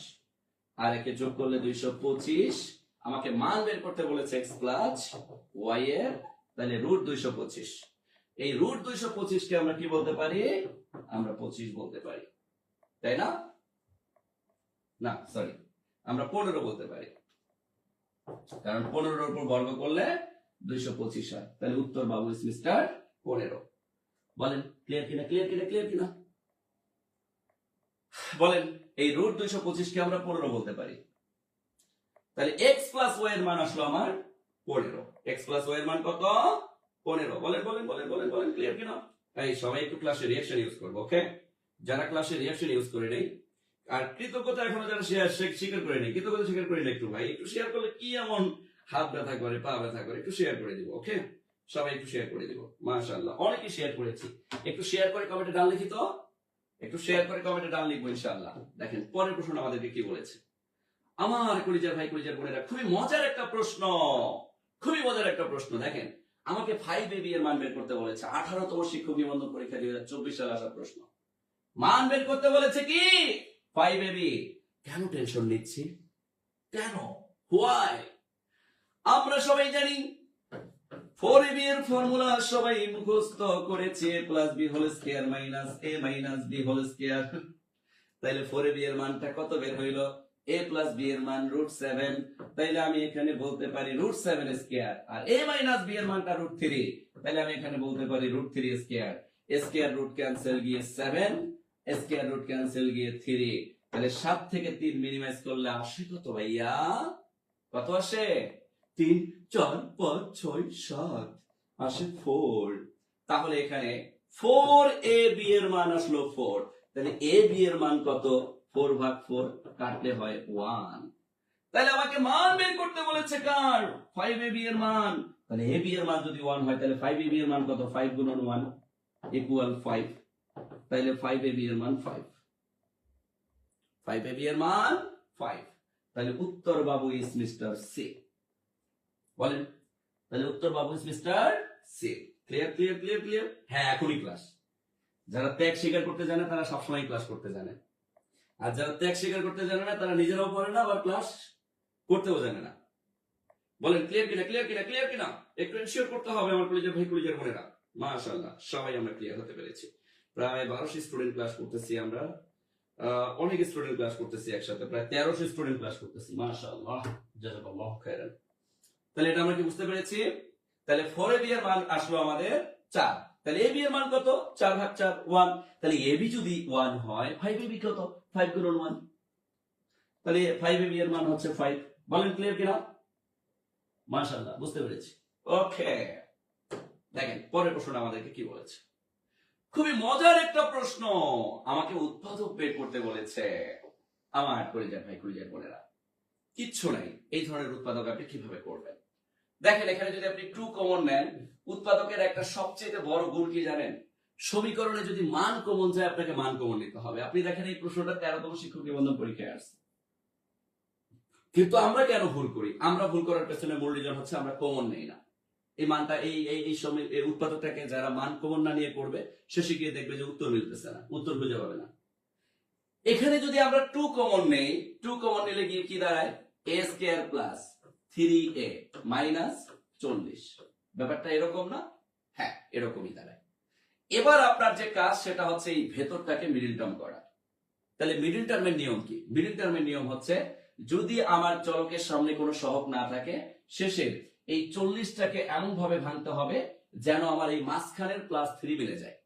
আর একে যোগ করলে 225। আমাকে মান বের করতে বলেছে x প্লাস y এর, তাহলে রুট 225। এই রুট 225 কে আমরা কি বলতে পারি? আমরা 25 বলতে পারি, তাই না? না সরি, আমরা 15 বলতে পারি, কারণ 15 এর উপর বর্গ করলে 225 হয়। তাহলে উত্তর বাবু ইজ মিস্টার 15। বলেন ক্লিয়ার কিনা? ক্লিয়ার কিনা? ক্লিয়ার কিনা? বলেন এই রুট 225 কে আমরা 15 বলতে পারি। তাহলে x প্লাস y এর মান আসলো আমার 15। x প্লাস y এর মান কত? 15। বলেন বলেন বলেন বলেন বলেন ক্লিয়ার কিনা? এই সবাই একটু ক্লাসে রিঅ্যাকশন ইউজ করবো, ওকে? যারা ক্লাসে রিঅ্যাকশন ইউজ করে নেই আর কৃতজ্ঞতা এখনো যারা স্বীকার করে নেই, কৃতজ্ঞতা স্বীকার করে নেই, একটু ভাই একটু শেয়ার করলে কি এমন হাত ব্যথা করে পা ব্যথা করে, একটু শেয়ার করে দিব, ওকে? সবাই একটু শেয়ার করে দিব। মাশাআল্লাহ অনেকেই শেয়ার করেছি, একটু শেয়ার করে কমেন্টে ডান লিখি তো, একটু শেয়ার করে কমেন্টে ডান লিখবো ইনশাআল্লাহ। দেখেন পরের প্রশ্ন আমাদেরকে কি বলেছে আমার কলিজার ভাই কলিজার বোনেরা, খুবই মজার একটা প্রশ্ন, খুবই মজার একটা প্রশ্ন। দেখেন আমাকে 5ab এর মান বের করতে বলেছে, 18তম শিক্ষক নিবন্ধন পরীক্ষা 2024 সালে আসা প্রশ্ন। মান বের করতে বলেছে কি 5ab। কেন টেনশন নিচ্ছি? কেন? হোয়াই? আমরা সবাই জানি 4ab এর ফর্মুলা সবাই মুখস্থ করেছে, a plus b whole square minus a minus b whole square. তাইলে 4ab এর মানটা কত বের হইল? a প্লাস b এর মান √7, তাইলে আমি এখানে বলতে পারি √7 স্কয়ার, আর a মাইনাস b এর মানটা √3, তাইলে আমি এখানে বলতে পারি √3 স্কয়ার। স্কয়ার রুট ক্যান্সেল গিয়ে 7, স্কয়ার রুট ক্যান্সেল গিয়ে 3, তাহলে 7 থেকে 3 মিনিমাইজ করলে আসে কত ভাইয়া? কত আসে? 3 4 5 6 7, আসে 4। তাহলে এখানে 4ab এর মান আসলো 4, তাহলে ab এর মান কত? 4 ভাগ 4 কাটলে হয় 1। তাহলে আমাকে মান বের করতে বলেছে কার? 5ab এর মান। তাহলে ab এর মান যদি 1 হয় তাহলে 5ab এর মান কত? 5 গুণন 1 ইকুয়াল 5, তাহলে 5ab এর মান 5, 5ab এর মান 5। তাহলে উত্তর বাবু ইজ মিস্টার সি। বলেন তাহলে উত্তর বাবু is mister C. Clear clear clear clear? হ্যাঁ এখনই ক্লাস। যারা ত্যাগ স্বীকার করতে জানে তারা সবসময় ক্লাস করতে জানে, আর যারা ত্যাগ স্বীকার করতে জানে না তারা নিজেরাও পড়ে না আবার ক্লাস করতেও জানে না। বলেন ক্লিয়ার কিনা? ক্লিয়ার কিনা? ক্লিয়ার কিনা? একটু এনশিওর করতে হবে আমার কলেজের ভাই কলেজের বোনেরা। মাশাআল্লাহ সবাই আমরা ক্লিয়ার হতে পেরেছি। প্রায় 1200 স্টুডেন্ট ক্লাস করতেছি আমরা অনেক স্টুডেন্ট ক্লাস করতেছি একসাথে, প্রায় 1300 স্টুডেন্ট ক্লাস করতেছি, মাশাআল্লাহ, জাযাকাল্লাহু খাইরান। তাহলে এটা আমরা কি বুঝতে পেরেছি? তাহলে 4ab এর মান আসলো আমাদের 4। তাহলে ab এর মান কত? 4/4 1। তাহলে ab যদি 1 হয় 5ab কত? 5 গুণন 1। তাহলে 5ab এর মান হচ্ছে 5। বলেন ক্লিয়ার কিনা? মাশাআল্লাহ, বুঝতে পেরেছি। ওকে, দেখেন পরের প্রশ্নটা আমাদেরকে কি বলেছে। খুবই মজার একটা প্রশ্ন, আমাকে উৎপাদক বের করতে বলেছে। আমার কলিজার ভাই কলিজার বোনেরা, কিচ্ছু নাই, এই ধরনের উৎপাদক আপনি কিভাবে করবেন? দেখেন এখানে যদি আপনি 2 কমন নেন, উৎপাদকের একটা সবচেয়ে বড় গুণ কি জানেন? সমীকরণে যদি মান কমন যায় আপনাকে মান কমন নিতে হবে। আপনি দেখেন এই প্রশ্নটা 13তম শিক্ষক নিবন্ধন পরীক্ষায় আসছে, কিন্তু আমরা কেন ভুল করি? আমরা ভুল করার পেছনে মূল রিজন হচ্ছে আমরা কমন নেই না। এই মানটা এই সময় এই উৎপাদকটাকে যারা মান কমন না নিয়ে করবে, শেষে গিয়ে দেখবে যে উত্তর মিলতেছে না, উত্তর খুঁজে পাবে না। এখানে যদি আমরা 2 কমন নেই, 2 কমন নিলে গিয়ে কি দাঁড়ায়? a square plus 3a minus 40। ব্যাপারটা এরকম না? হ্যাঁ, এরকমই দাঁড়ায়। এবার আপনার যে কাজ সেটা হচ্ছে এই ভেতরটাকে মিডল টার্ম করা। তাহলে মিডল টার্মের নিয়ম কি? মিডল টার্মের নিয়ম হচ্ছে যদি আমার চলকের সামনে কোনো সহগ না থাকে, শেষের এই 40টাকে এমন ভাবে ভাঙতে হবে যেন আমার এই মাঝখানের +3 মিলে যায়।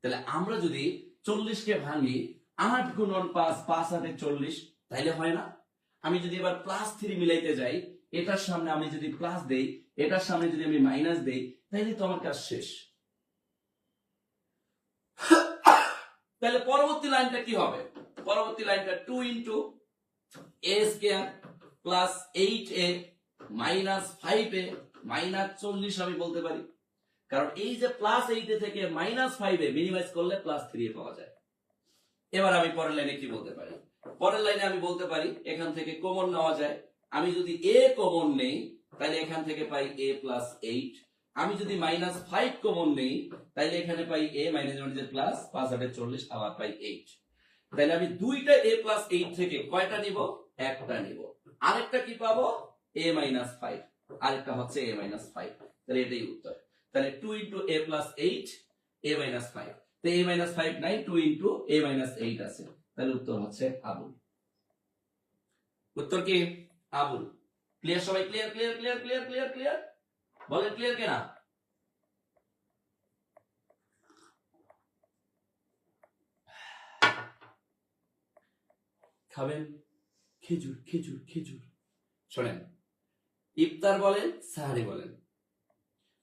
তাহলে আমরা যদি 40কে ভাঙি 8 গুণন 5 5 8 40, তাইলে হয় না? আমি যদি এবার +3 মিলাইতে যাই, এটার সামনে আমি যদি প্লাস দেই, এটার সামনে যদি আমি মাইনাস দেই, তাইলে তো আমার কাজ শেষ। তাহলে পরবর্তী লাইনটা কি হবে? পরবর্তী লাইনটা 2 into a square plus 8a minus 5a minus 40 আমি বলতে পারি, কারণ এই যে +8a থেকে -5a মিনিমাইজ করলে +3a পাওয়া যায়। এবার আমি পরের লাইনে কি বলতে পারি? পরের লাইনে আমি বলতে পারি এখান থেকে কমন নেওয়া যায়। আমি যদি a কমন নেই তাহলে এখান থেকে পাই a প্লাস 8। আমি যদি -5 কমন নেই তাহলে এখানে পাই a মাইনাস যে প্লাস 5 8 40 আবার পাই 8। তাহলে আমি দুইটা a প্লাস 8 থেকে কয়টা নিব? একটা নিব। আরেকটা কি পাবো? a মাইনাস 5, আরেকটা হচ্ছে a মাইনাস 5। তাহলে এটাই উত্তর। তাহলে 2 into a plus 8 a minus 5। তো a মাইনাস 5 নাই, 2 ইনটু a মাইনাস 8 আছে। তাহলে উত্তর হচ্ছে আবুল। উত্তর কি? আবুল। ক্লিয়ার সবাই? Clear clear clear clear clear clear বলেন ক্লিয়ার কিনা? খাবেন খেজুর খেজুর খেজুর। শোনেন, ইফতার বলেন সাহারি বলেন,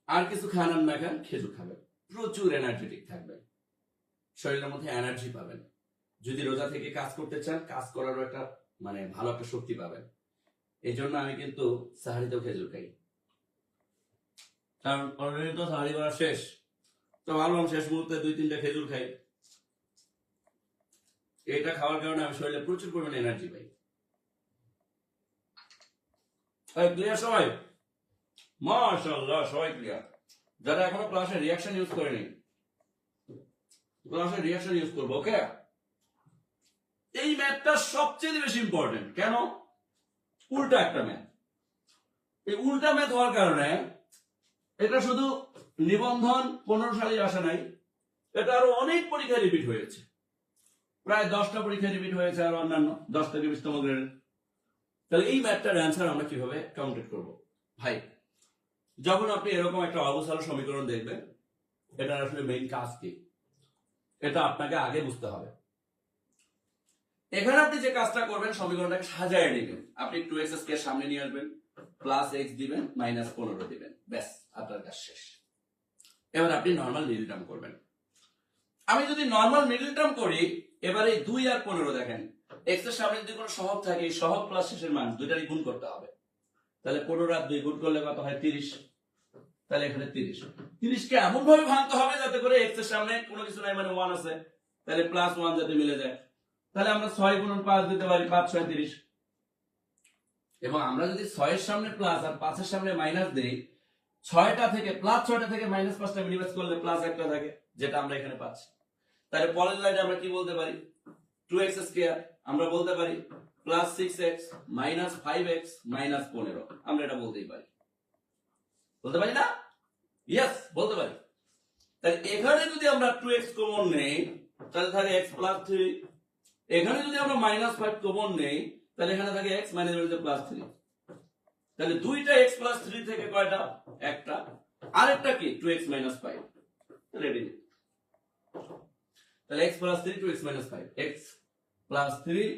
আর কিছু খান আর না খান, খেজুর খাবেন, প্রচুর এনার্জেটিক থাকবেন, শরীরের মধ্যে এনার্জি পাবেন। যদি রোজা থেকে কাজ করতে চান, কাজ করারও একটা মানে ভালো একটা শক্তি পাবেন। এই জন্য আমি কিন্তু সাহারিতেও খেজুর খাই, কারণ অলরেডি তো সাহারি করা শেষ, তো ভাবলাম শেষ মুহূর্তে 2-3টা খেজুর খাই। এটা খাওয়ার কারণে আমি শরীরে প্রচুর পরিমাণে এনার্জি পাই। ক্লিয়ার সবাই? মাশাআল্লাহ, সবাই ক্লিয়ার। যারা এখনো ক্লাসে রিঅ্যাকশন ইউজ করেনি, ক্লাসে রিঅ্যাকশন ইউজ করবো। ওকে, এই ম্যাথটা সবচেয়ে বেশি ইম্পর্টেন্ট। কেন? উল্টা একটা ম্যাথ। এই উল্টা ম্যাথ হওয়ার কারণে এটা শুধু নিবন্ধন 15 সালে আসে নাই, এটা আরো অনেক পরীক্ষা রিপিট হয়েছে, প্রায় 10টা পরীক্ষা রিপিট হয়েছে, আর অন্যান্য 10 থেকে 20তম গ্রেডের। তাহলে এই ম্যাথটার অ্যান্সার আমরা কিভাবে কাউন্টেড করব? ভাই, যখন আপনি এরকম একটা অবস্থার সমীকরণ দেখবেন, এটা আসলে মেইন কাজ কি এটা আপনাকে আগে বুঝতে হবে। এখানে আপনি যে কাজটা করবেন, সমীকরণটাকে সাজায় নেবেন। আপনি 2x কে সামনে নিয়ে আসবেন, প্লাস x দিবেন, মাইনাস 15 দিবেন, ব্যাস আপনার কাজ শেষ। এবার আপনি নরমাল মিডল টার্ম করবেন। আমি যদি নরমাল মিডল টার্ম করি, এবারে 2 আর 15 দেখেন, x এর সামনে যদি কোনো সহগ থাকে, এই সহগ প্লাস শেষের মান দুইটারই গুণ করতে হবে। তাহলে 15 আর 2 গুণ করলে কত হয়? 30। তাহলে এখানে 30 কে এমন ভাবে ভাঙতে হবে যাতে করে x এর সামনে কোনো কিছু নাই, মানে 1 আছে, তাহলে প্লাস 1 যাতে মিলে যায়। তাহলে আমরা 6 গুণন 5 দিতে পারি, 5 6 30। এবং আমরা যদি 6 এর সামনে প্লাস আর 5 এর সামনে মাইনাস দেই, 6টা থেকে প্লাস 6টা থেকে মাইনাস 5টা মিনিমাইজ করলে প্লাস একটা থাকে, যেটা আমরা এখানে পাচ্ছি। তাহলে পরের লাইনে আমরা কি বলতে পারি? 2x স্কয়ার আমরা বলতে পারি plus 6x minus 5x minus 15, আমরা এটা বলতেই পারি, বলতে পারি না? ইয়েস, বলতে পারি। তাহলে এখানে যদি আমরা 2x কমন নেই, তাহলে থাকে x প্লাস 3 এখানে যদি আমরা -5 কমন নেই তাহলে এখানে থাকে x -3 তাহলে দুইটা x + 3 থেকে কয়টা একটা আরেকটা কি 2x - 5 রেডি তাহলে x + 3 2x - 5 x + 3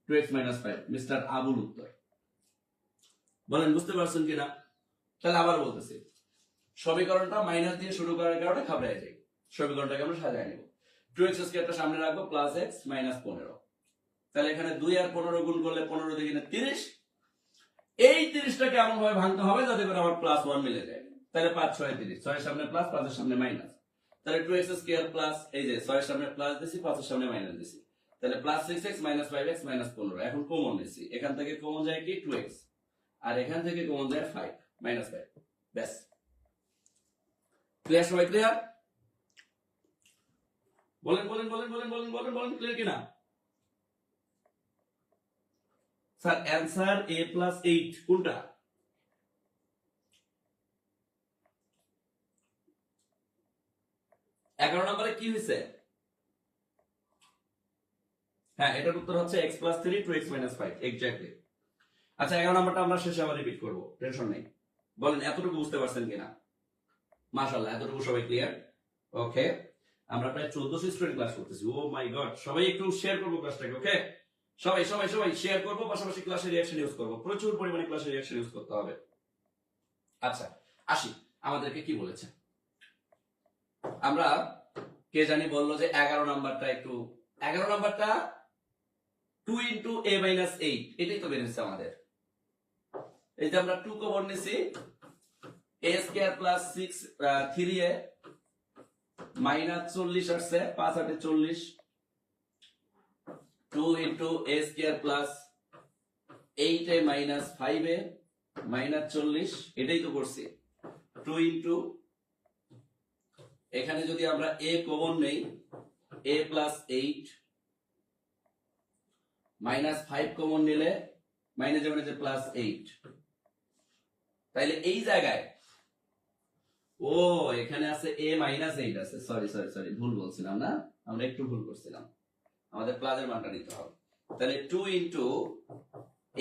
2x - 5 mister Abul উত্তর বলেন বুঝতে পারছেন কিনা তাহলে আবার বলতেছি সমীকরণটা মাইনাস দিয়ে শুরু করার কারণে ঘাবড়ে যাই সমীকরণটাকে আমরা সাজায় নেব 2x স্কয়ারটা সামনে রাখবো +x - 15 তাহলে এখানে 2 আর 15 গুণ করলে 15 দিয়ে 30 এই 30টাকে এমন ভাবে ভাঙতে হবে যাতে করে আমার +1 মিলে যায় তাহলে 5 6 30 6 এর সামনে প্লাস 5 এর সামনে মাইনাস তাহলে 2x স্কয়ার প্লাস এই যে 6 এর সামনে প্লাস দিছি 5 এর সামনে মাইনাস দিছি তাহলে +6x - 5x - 15 এখন কমন নিছি এখান থেকে কমন যায় কি 2x আর এখান থেকে কমন যায় 5 -5 ব্যাস ক্লিয়ার সবাই ক্লিয়ার বলেন বলেন বলেন বলেন বলেন বলেন বলেন ক্লিয়ার কিনা স্যার অ্যানসার a + 8 কোনটা 11 নম্বরে কি হইছে হ্যাঁ এটার উত্তর হচ্ছে x + 3 2x - 5 এক্স্যাক্টলি আচ্ছা 11 নম্বরটা আমরা শেষে আবার রিপিট করব টেনশন নেই বলেন এতটুকু বুঝতে পারছেন কিনা মাশাআল্লাহ এতটুকু সবাই ক্লিয়ার ওকে আমরা প্রায় 1400 স্টুডেন্ট ক্লাস করতেছি ও মাই গড সবাই একটু শেয়ার করব ক্লাসটাকে ওকে সবাই সবাই সবাই শেয়ার করব পাশাপাশি ক্লাসে রিঅ্যাকশন ইউজ করব প্রচুর পরিমাণে ক্লাসে রিঅ্যাকশন ইউজ করতে হবে আচ্ছা আসি আমাদেরকে কি বলেছে আমরা কে জানি বললো যে 11 নাম্বারটা একটু 11 নাম্বারটা 2 * a - 8 এটাই তো বেরিয়েছে আমাদের এই যে আমরা 2 কমন নিছি a স্কয়ার প্লাস 6 3a -40 আসছে 5 8 40 2 * a square plus 8a - 5a -40 এটাই তো করছি 2 এখানে যদি আমরা a কমন নেই a + 8 -5 কমন নিলে মাইনাস যাবে যে +8 তাইলে এই জায়গায় ও এখানে আছে a - 8 আছে সরি সরি সরি ভুল বলছিলাম না আমরা একটু ভুল করছিলাম আমাদের প্লাসের মানটা নিতে হবে তাহলে 2 *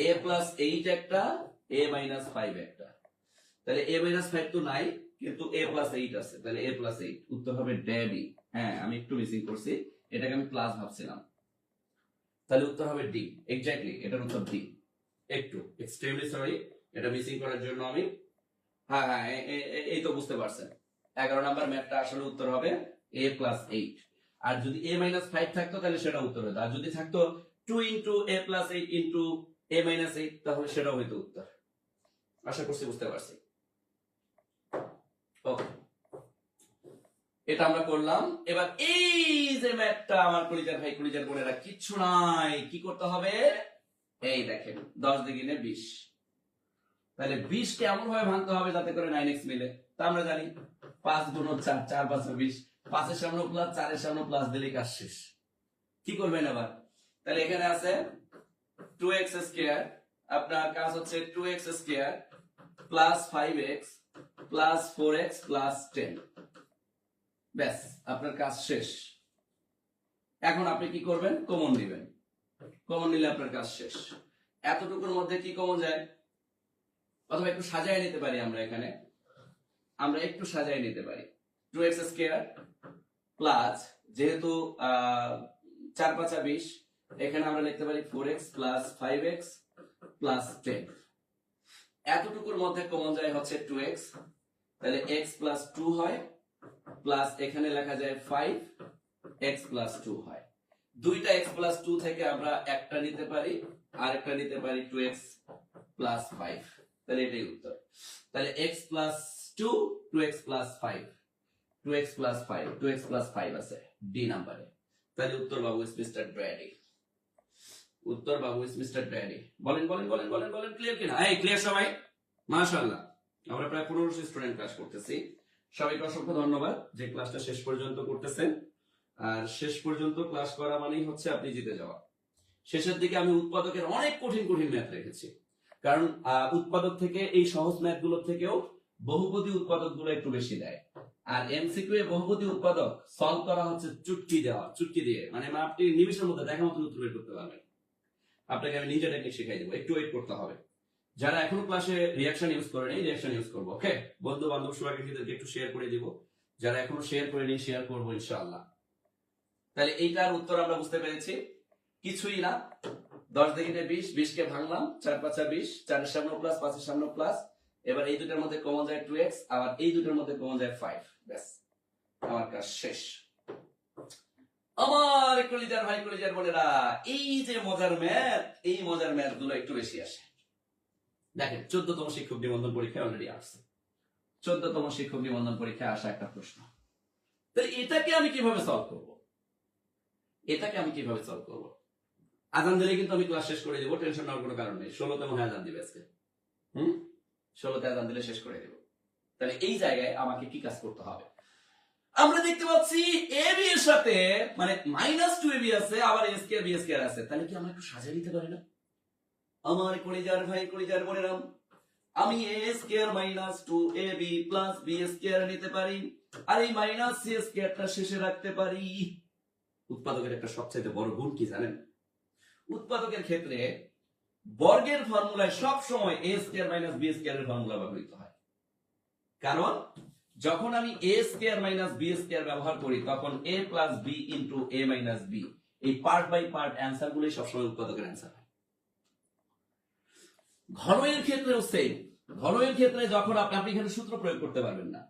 a + 8 একটা a - 5 একটা তাহলে a - 5 তো নাই কিন্তু a + 8 আছে তাহলে a + 8 উত্তর হবে ডি হ্যাঁ আমি একটু মিসিং করছি এটাকে আমি প্লাস ভাবছিলাম তাহলে উত্তর হবে ডি এক্স্যাক্টলি এটার উত্তর ডি একটু এক্সট্রিমলি সরি এটা মিসিং করার জন্য আমি হ্যাঁ হ্যাঁ এই তো বুঝতে পারছেন 11 নাম্বার ম্যাথটা আসলে উত্তর হবে a + 8 আর যদি a - 5 থাকতো তাহলে সেটা উত্তর হতো আর যদি থাকতো 2 * a + 8 * a - 8 তাহলে সেটাও হতো উত্তর আশা করছি বুঝতে পারছি ওকে এটা আমরা করলাম এবার এই যে ম্যাথটা আমার কলিজার ভাই কলিজার বোনেরা কিচ্ছু নাই কি করতে হবে এই দেখেন 10 × 20 তাহলে 20 কে এমন ভাবে ভাঙতে হবে যাতে করে 9x মিলে তা আমরা জানি 5 × 4 4 5 20 5 এর সামনে প্লাস 4 এর সামনে প্লাস দিলেই কাজ শেষ কি করবেন আবার তাহলে এখানে আছে 2x স্কয়ার আপনার কাজ হচ্ছে 2x square plus 5x plus 4x plus 10 ব্যাস আপনার কাজ শেষ এখন আপনি কি করবেন কমন নেবেন কমন নিলে আপনার কাজ শেষ এতটুকুর মধ্যে কি কমন যায় অথবা একটু সাজায় নিতে পারি আমরা এখানে আমরা একটু সাজায় নিতে পারি 2x স্কয়ার প্লাস যেহেতু 4 5 20 এখানে আমরা লিখতে পারি 4x প্লাস 5x প্লাস 10 এতটুকুর মধ্যে কমন যায় হচ্ছে 2x তাহলে x প্লাস 2 হয় প্লাস এখানে লেখা যায় 5x প্লাস 2 হয় দুইটা x প্লাস 2 থেকে আমরা একটা নিতে পারি আর একটা নিতে পারি 2x প্লাস 5 তাহলে এটাই উত্তর তাহলে x plus 2 2x plus 5 2x plus 5 2x plus 5 আছে ডি নম্বরে তাহলে উত্তর বাবু ইজ মিস্টার ড্র্যাডি উত্তর বাবু ইজ মিস্টার ড্র্যাডি বলেন বলেন বলেন বলেন বলেন ক্লিয়ার কিনা এই ক্লিয়ার সবাই মাশাআল্লাহ আমরা প্রায় 1500 স্টুডেন্ট ক্লাস করতেছি সবাইকে অসংখ্য ধন্যবাদ যে ক্লাসটা শেষ পর্যন্ত করতেছেন আর শেষ পর্যন্ত ক্লাস করা মানেই হচ্ছে আপনি জিতে যাওয়া শেষের দিকে আমি উৎপাদকের অনেক কঠিন কঠিন ম্যাথ রেখেছি কারণ উৎপাদক থেকে এই সহজ ম্যাথগুলোর থেকেও বহুপদী উৎপাদকগুলো একটু বেশি দেয় আর এমসিকিউ এ বহুপদী উৎপাদক সলভ করা হচ্ছে চুটকি দিয়ে, মানে আপনি নিমিশের মধ্যে দেখা মতো উত্তর বের করতে পারবেন। আপনাকে আমি নিজে টেকনিক শিখাই দেবো, একটু ওয়েট করতে হবে। যারা এখনো ক্লাসে রিয়াকশন ইউজ করে নেই, রিয়াকশন ইউজ করবো। ওকে, বন্ধু বান্ধব সবাইকে একটু শেয়ার করে দিব, যারা এখনো শেয়ার করে নেই শেয়ার করবো ইনশাআল্লাহ। তাহলে এইটার উত্তর আমরা বুঝতে পেরেছি, কিছুই না। 10 দুগুণে 20, 20 কে ভাঙলাম, 4 5 20, 4 এর সামনে প্লাস 5 এর সামনে প্লাস। এবার এই দুটোর মধ্যে কমন যায় 2x, আবার এই দুটোর মধ্যে কমন যায় 5। ব্যাস, আমার কাজ শেষ। আমার কলিজার ভাই কলিজার বোনেরা, এই যে মজার ম্যাথ, এই মজার ম্যাথ গুলো একটু বেশি আসে। দেখেন 14তম শিক্ষক নিবন্ধন পরীক্ষায় অলরেডি আসছে। 14তম শিক্ষক নিবন্ধন পরীক্ষায় আসা একটা প্রশ্ন। তাহলে এটাকে আমি কিভাবে সলভ করব? আজান দিলে কিন্তু আমি ক্লাস শেষ করে দেবো, টেনশন নেওয়ার কোনো কারণ নেই। 16তে মনে হয় আজান দিবে আজকে। 16তে আজান দিলে শেষ করে দেব। তাহলে এই জায়গায় আমাকে কি কাজ করতে হবে? আমরা দেখতে পাচ্ছি এ বি এর সাথে মানে -2ab আছে, আবার a স্কয়ার b স্কয়ার আছে। তাহলে কি আমরা একটু সাজিয়ে নিতে পারি না? আমার কলিজার ভাই কলিজার বোনেরা, আমি a square -2ab b square নিতে পারি, আর এই c স্কয়ারটা শেষে রাখতে পারি। উৎপাদকের একটা সবচেয়ে বড় গুণ কি জানেন? উৎপাদকের ক্ষেত্রে বর্গের ফর্মুলায় সব সময় a স্কয়ার b স্কয়ার এর ফর্মুলা ব্যবহৃত হয়। কারণ যখন আমি a স্কয়ার b স্কয়ার ব্যবহার করি, তখন a plus b into a minus b, এই পার্ট বাই পার্ট অ্যানসার গুলোই সবসময় উৎপাদকের অ্যানসার হয়। ঘনয়ের ক্ষেত্রেও সেম। ঘনয়ের ক্ষেত্রে যখন আপনি এখানে সূত্র প্রয়োগ করতে পারবেন না।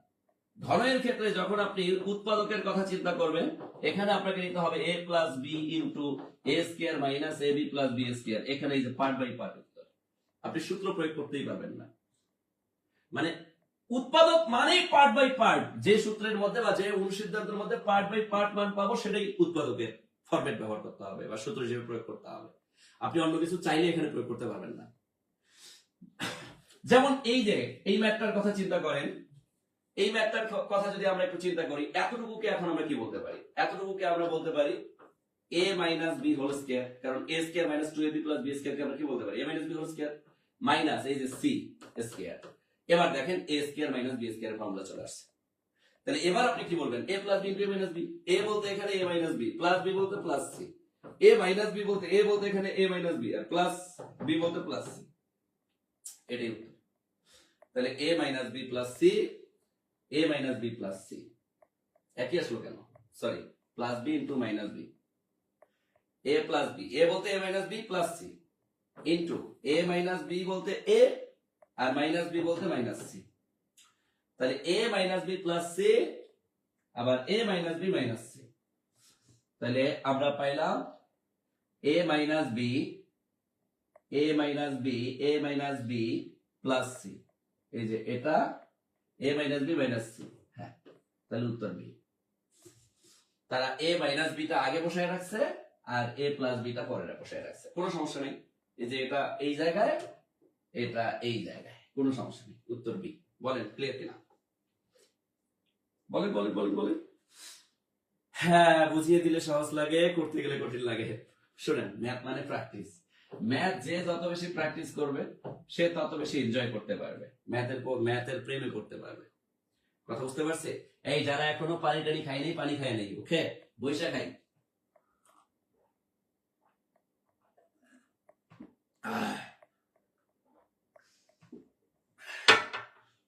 ঘনয়ের ক্ষেত্রে যখন আপনি উৎপাদকের কথা চিন্তা করবেন, এখানে আপনাকে নিতে হবে a plus b into a square minus ab plus b square. এখানে এই যে পার্ট বাই পার্ট উত্তর, আপনি সূত্র প্রয়োগ করতেই পারবেন না। মানে উৎপাদক মানেই পার্ট বাই পার্ট, যে সূত্রের মধ্যে বা যে অনুসিদ্ধান্তের মধ্যে পার্ট বাই পার্ট মান পাবো, সেটাই উৎপাদকের ফরম্যাট ব্যবহার করতে হবে বা সূত্র হিসেবে প্রয়োগ করতে হবে। আপনি অন্য কিছু চাইলে এখানে প্রয়োগ করতে পারবেন না। যেমন এই যে এই ম্যাথটার কথা চিন্তা করেন, এই ম্যাথটার কথা যদি আমরা একটু চিন্তা করি, এতটুকুকে এখন আমরা কি বলতে পারি? এতটুকুকে আমরা বলতে পারি a minus b whole square, কারণ a square minus 2ab plus b square কে আমরা কি বলতে পারি? a minus b whole square minus এই যে c স্কয়ার। এবার দেখেন a square minus b square এর ফর্মুলা চলে আসছে। তাহলে এবার আপনি কি বলবেন? a plus b into a minus b। a বলতে এখানে a minus b, plus b বলতে plus c। a minus b বলতে a বলতে এখানে a মাইনাস b, আর প্লাস b বলতে প্লাস c। এটাই উত্তর। তাহলে a minus b plus c, a minus b plus c একই আসলো কেন? Sorry, plus b into minus b, a plus b, a বলতে a minus b plus c into a minus b বলতে a, আর মাইনাস b বলতে মাইনাস c। তাহলে a minus b plus c, আবার a minus b minus c। তাহলে আমরা পাইলাম a minus b, a minus b, a minus b plus c। এই যে এটা a minus b minus c। হ্যাঁ, তাহলে উত্তর বি। তারা a মাইনাস b টা আগে বসায় রাখছে, আর a প্লাস b টা পরে বসায় রাখছে। কোনো সমস্যা নেই। এই যে এটা এই জায়গায়, এটা এই জায়গায়, কোনো সমস্যা নেই। উত্তর বি। বলেন ক্লিয়ার কিনা? বলেন বলেন বলেন বলেন। হ্যাঁ, বুঝিয়ে দিলে সহজ লাগে, করতে গেলে কঠিন লাগে। শুনেন, ম্যাথ মানে প্র্যাকটিস। ম্যাথ যে যত বেশি প্র্যাকটিস করবে, সে তত বেশি এনজয় করতে পারবে, ম্যাথের প্রেমে করতে পারবে। কথা বুঝতে পারছে? এই যারা এখনো পানি টানি খাই নাই, পানি খায় নাই, ওকে, বৈশা খাই।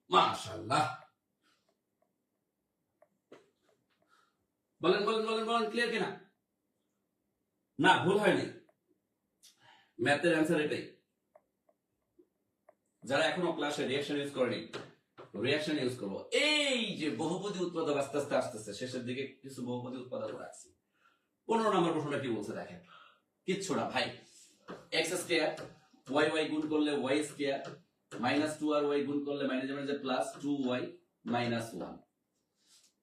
মাশাআল্লাহ। বলেন বলেন বলেন বলেন, ক্লিয়ার কিনা? না, ভুল হয়নি। ম্যাথের অ্যান্সার এটাই। যারা এখনো ক্লাসে রিঅ্যাকশন ইউজ করেনি, রিঅ্যাকশন ইউজ করব। এই যে বহুপদী উৎপাদক আস্তে আস্তে আসতেছে, শেষের দিকে কিছু বহুপদী উৎপাদক রাখছি। 15 নম্বর প্রশ্নটা কি বলছে দেখেন। কিচ্ছু না ভাই, এক্স স্কয়ার ওয়াই ওয়াই গুণ করলে ওয়াই স্কয়ার মাইনাস 2 আর ওয়াই গুণ করলে minus minus plus 2y minus 1।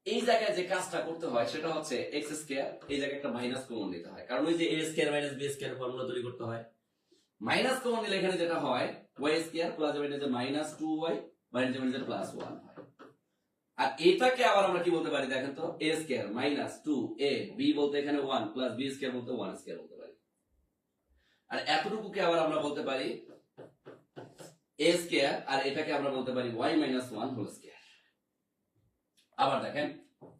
এই জায়গায় যে কাজটা করতে হয় সেটা হচ্ছে এক্স স্কয়ার, এই জায়গায় একটা মাইনাস কমন নিতে হয়, কারণ ওই যে a square minus b square formula তৈরি করতে হয়। মাইনাস কমন নিলে এখানে যেটা হয় y square plus minus 2y minus plus 1 হয়। আর এটাকে আবার আমরা কি বলতে পারি দেখেন তো? a square minus 2a, b বলতে এখানে 1 প্লাস b স্কয়ার বলতে 1 স্কয়ার বলতে পারি। আর এতটুকুকে আবার আমরা বলতে পারি a স্কয়ার, আর এটাকে আমরা বলতে পারি y মাইনাস 1 হোল স্কয়ার। আবার দেখেন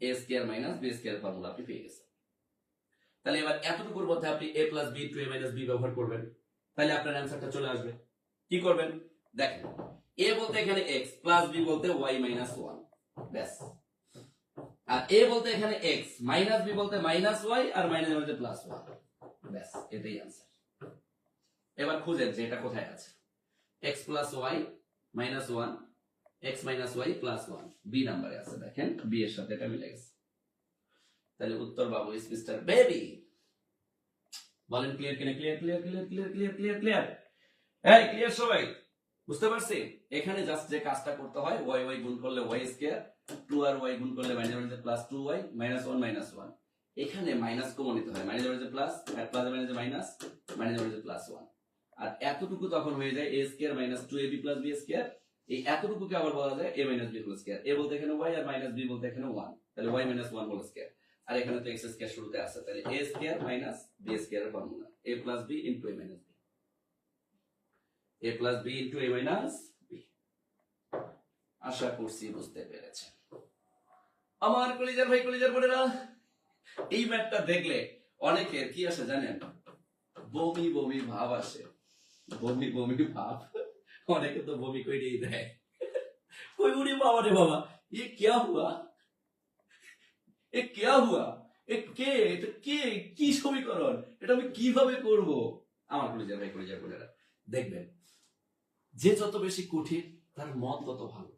a square minus b square formula আপনি পেয়ে গেছেন। তাহলে এবার এতটুকুর মধ্যে আপনি a plus b to a minus b ব্যবহার করবেন, তাহলে আপনার অ্যান্সারটা চলে আসবে। কি করবেন দেখেন, a বলতে এখানে x প্লাস b বলতে y মাইনাস 1, ব্যাস। আর a বলতে এখানে x মাইনাস b বলতে মাইনাস y আর মাইনাস বলতে প্লাস 1, ব্যাস এটাই অ্যান্সার। এবার খুঁজেন যে এটা কোথায় আছে। x plus y minus 1, x minus y plus 1 B নাম্বারে আছে, দেখেন বি এর সাথে এটা মিলে গেছে। তাহলে উত্তর বাবু ইজ মিস্টার বেবি। বলেন ক্লিয়ার কিনা? Clear clear clear clear clear clear clear এই ক্লিয়ার সবাই? বুঝতে পারছি? এখানে জাস্ট যে কাজটা করতে হয় y y গুণ করলে y স্কয়ার, 2 আর y গুণ করলে minus minus plus 2y minus 1 minus 1। এখানে মাইনাস কমন নিতে হয়, মাইনাস মাইনাস প্লাস আর plus minus minus minus minus plus 1। আর এতটুকু তখন হয়ে যায় a square minus 2ab plus b square. এই এতটুকুকে আবার বলা যায় a minus b whole square. a বলতে এখানে y আর মাইনাস b বলতে এখানে 1, তাহলে y মাইনাস 1 হোল স্কয়ার। আর এখানে তো x স্কয়ার শুরুতে আছে, তাহলে a স্কয়ার মাইনাস b স্কয়ারের formula a plus b into a minus b, a plus b into a minus b। আশা করছি বুঝতে পেরেছেন আমার কলিজার ভাই কলিজার বোনেরা। এই ম্যাথটা দেখলে অনেকের কি আসে জানেন? বমি বমি ভাব আসে, বমি বমি ভাব। অনেকে তো বমি করেই দেয়। ওই উনি বাবা রে বাবা, ये क्या हुआ, এ क्या हुआ, এ কে, এটা কে, কি সমীকরণ, এটা আমি কিভাবে করব? আমার কলিজার ভাই কলিজার বোনেরা দেখবেন, যে যত বেশি কঠিন তার মত তত ভালো।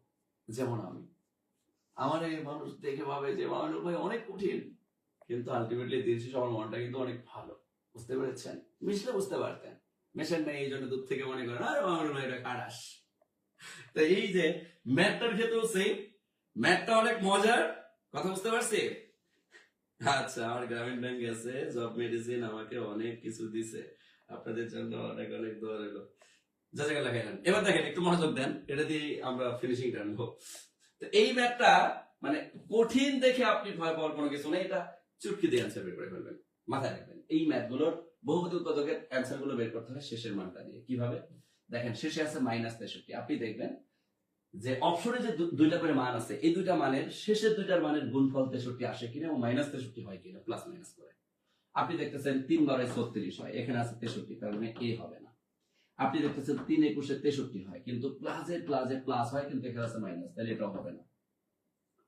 যেমন আমি, আমার এই মানুষ দেখে ভাবে যে মামুনুল ভাই অনেক কঠিন, কিন্তু আলটিমেটলি দিন শেষে আমার মনটা কিন্তু অনেক ভালো। বুঝতে পেরেছেন? মিশলে বুঝতে পারতেন, মেশেন নাই এই জন্য দূর থেকে মনে করেন আরে মামুনুল ভাই এটা কারাস। তো এই যে ম্যাথটার ক্ষেত্রেও সেম, ম্যাথটা অনেক মজার, কথা বুঝতে পারছি? আচ্ছা, আমার গ্রামীণ ব্যাংক গেছে জব মেডিসিন আমাকে অনেক কিছু দিছে, আপনাদের জন্য অনেক অনেক দোয়া রইল। জাজাকাল্লাহ খাইরান। এবার দেখেন একটু মনোযোগ দেন, এটা দিয়ে আমরা ফিনিশিং টানবো। তো এই ম্যাথটা মানে কঠিন দেখে আপনি ভয় পাওয়ার কোনো কিছু নেই, এটা চুটকি দিয়ে অ্যান্সার বের করে ফেলবেন। মাথায় রাখবেন এই ম্যাথগুলোর বহুপদী উৎপাদকের অ্যান্সার গুলো বের করতে হয় শেষের মানটা দিয়ে। কিভাবে দেখেন, শেষে আছে মাইনাস 63, আপনি দেখবেন যে অপশনে যে দুইটা করে মান আছে, এই দুইটা মানের শেষের দুইটার মানের গুণফল 63 আসে কিনা এবং মাইনাস 63 হয় কিনা প্লাস মাইনাস করে। আপনি দেখতেছেন 3 বারে 36 হয়, এখানে আছে 63, তার মানে এ হবে না। আপনি দেখতেছেন 3 21 63 হয়, কিন্তু প্লাসে প্লাসে প্লাস হয়, কিন্তু এখানে আছে মাইনাস, তাহলে এটাও হবে না।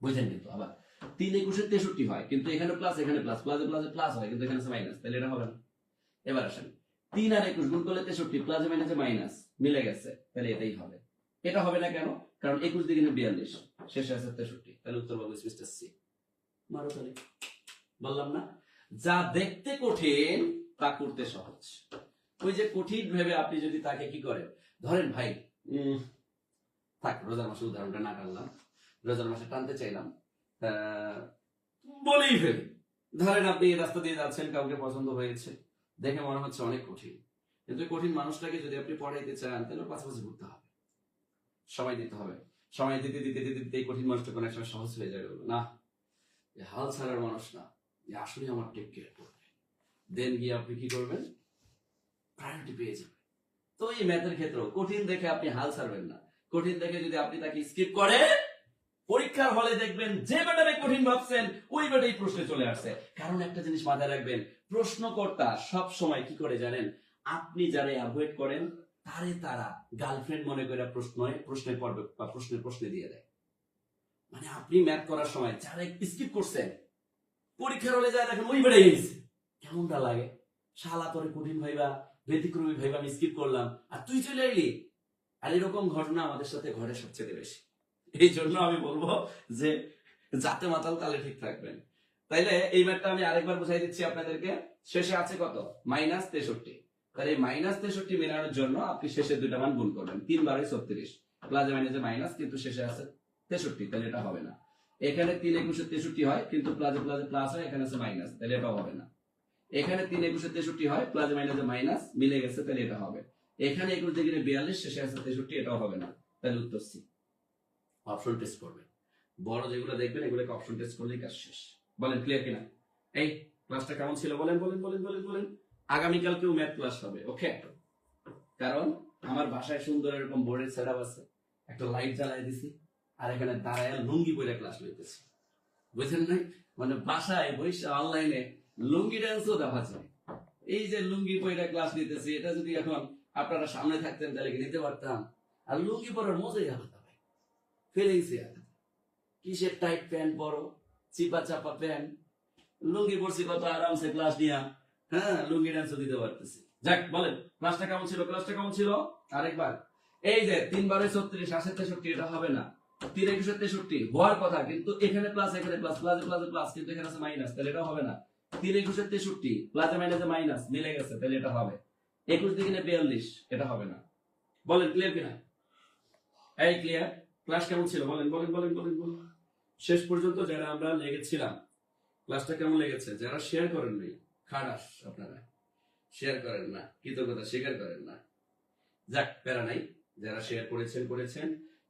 বুঝলেন? কিন্তু আবার 3 21 63 হয়, কিন্তু এখানে প্লাস এখানে প্লাস, প্লাসে প্লাসে প্লাস হয়, কিন্তু এখানে আছে মাইনাস, তাহলে এটা হবে না। এবার আসেন 3 আর 21 গুণ করলে 63, প্লাসে মাইনাসে মাইনাস মিলে গেছে, তাহলে এটাই হবে। এটা হবে না কেন? কারণ 21 দ্বিগুণে 42, শেষে আছে 63, তাহলে উত্তর হবে মিস্টার সি। মারো তাহলে, বললাম না যা দেখতে কঠিন তা করতে সহজ। ওই যে কঠিন ভেবে আপনি যদি তাকে কি করেন, ধরেন ভাই থাক রোজার মাসে উদাহরণটা না টানলাম, রোজার মাসে টানতে চাইলাম, বলেই ফেলি। ধরেন আপনি এই রাস্তা দিয়ে যাচ্ছেন, কাউকে পছন্দ হয়েছে, দেখে মনে হচ্ছে অনেক কঠিন, কিন্তু কঠিন মানুষটাকে যদি আপনি পড়াইতে চান তাহলে পাশাপাশি ঘুরতে হবে, সময় দিতে হবে। সময় দিতে দিতে দিতে দিতে এই কঠিন মানুষটা কোনো একটা সহজ হয়ে যাবে। না, হাল ছাড়ার মানুষ না, আসলে আমার টেক কেয়ার করবে, দেন গিয়ে আপনি কি করবেন, প্রায়োরিটি পেয়ে যাবেন। তো এই ম্যাথের ক্ষেত্রেও কঠিন দেখে আপনি হাল ছাড়বেন না। কঠিন দেখে যদি আপনি তাকে স্কিপ করে, পরীক্ষার হলে দেখবেন যে ব্যাটারে কঠিন ভাবছেন ওই ব্যাটাই প্রশ্নে চলে আসছে। কারণ একটা জিনিস মাথায় রাখবেন, প্রশ্নকর্তা সব সময় কি করে জানেন, আপনি যারা অ্যাভয়েড করেন তারা গার্লফ্রেন্ড মনে করে প্রশ্নের পর্বে বা প্রশ্নে দিয়ে দেয়। মানে আপনি ম্যাথ করার সময় যারা স্কিপ করছেন, পরীক্ষার হলে যায় দেখেন ওই বেড়ে গেছে, কেমনটা লাগে? শালা তোরে কঠিন ভাইবা, ব্যতিক্রমী ভাইবা আমি স্কিপ করলাম আর তুই চলে এলি। আর এরকম ঘটনা আমাদের সাথে ঘটে সবচেয়ে বেশি। এই জন্য আমি বলবো যে যাতে মাতাল তালে ঠিক থাকবেন। তাইলে এই ম্যাথটা আমি আরেকবার বুঝাই দিচ্ছি আপনাদেরকে। শেষে আছে কত? মাইনাস 63। তাহলে এই মাইনাস 63 মেলানোর জন্য আপনি শেষের দুইটা মান গুণ করবেন। 3 বারে 36, প্লাসে মাইনাসে মাইনাস, কিন্তু শেষে আছে 63, তাহলে এটা হবে না। এখানে 3 21 63 হয়, কিন্তু প্লাসে প্লাসে প্লাস হয়, এখানে আছে মাইনাস, তাহলে এটাও হবে না। এখানে 3 21 63 হয়, প্লাসে মাইনাসে মাইনাস মিলে গেছে, তাহলে এটা হবে। এখানে 21 দ্বিগুণে 42, শেষে আছে 63, এটাও হবে না, তাহলে উত্তর সি। অপশন টেস্ট করবেন, বড় যেগুলো দেখবেন এগুলোকে অপশন টেস্ট করলেই কাজ শেষ। বলেন ক্লিয়ার কিনা? এই ক্লাসটা কেমন ছিল বলেন বলেন বলেন বলেন বলেন। আগামীকালকেও ম্যাথ ক্লাস হবে, ওকে? কারণ আমার বাসায় সুন্দর এরকম বোর্ডের সেটআপ আছে, একটা লাইট জ্বালাই দিছি, আর এখানে দাঁড়ায় লুঙ্গি পরে ক্লাস লইতেছি। বুঝেন নাই? মানে বাসায় বসে অনলাইনে লুঙ্গি ডান্সও দেখা যায়। এই যে লুঙ্গি পরে ক্লাস নিতেছি, এটা যদি এখন আপনারা সামনে থাকতেন তাহলে কি নিতে পারতাম? আর লুঙ্গি পরার মজাই আলাদা ভাই, ফিলিংসই আলাদা। কিসের টাইট প্যান্ট পরো, চিপা চাপা প্যান্ট, লুঙ্গি পরছি কত আরামসে ক্লাস নিয়া, হ্যাঁ লুঙ্গি ডান্সও দিতে পারতেছি। যাক বলেন, ক্লাসটা কেমন ছিল? ক্লাসটা কেমন ছিল? আরেকবার এই যে 3 × 36 8 63, এটা হবে না। 3 × 63 হওয়ার কথা, কিন্তু এখানে প্লাস এখানে প্লাস, প্লাসে প্লাসে প্লাস, কিন্তু এখানে আছে মাইনাস, তাহলে এটা হবে না। 3 × 63 প্লাসে মাইনাসে মাইনাস মিলে গেছে, তাহলে এটা হবে। 21 2 42, এটা হবে না। বলেন ক্লিয়ার কিনা? এই ক্লিয়ার? ক্লাস কেমন ছিল? বলেন বলেন বলেন বলেন বলেন। শেষ পর্যন্ত যারা আমরা লেগেছিলাম, ক্লাসটা কেমন লেগেছে? যারা শেয়ার করেন নাই, খারাপ আপনারা শেয়ার করেন না, কৃতজ্ঞতা স্বীকার করেন না। যাক প্যারা নাই, যারা শেয়ার করেছেন করেছেন,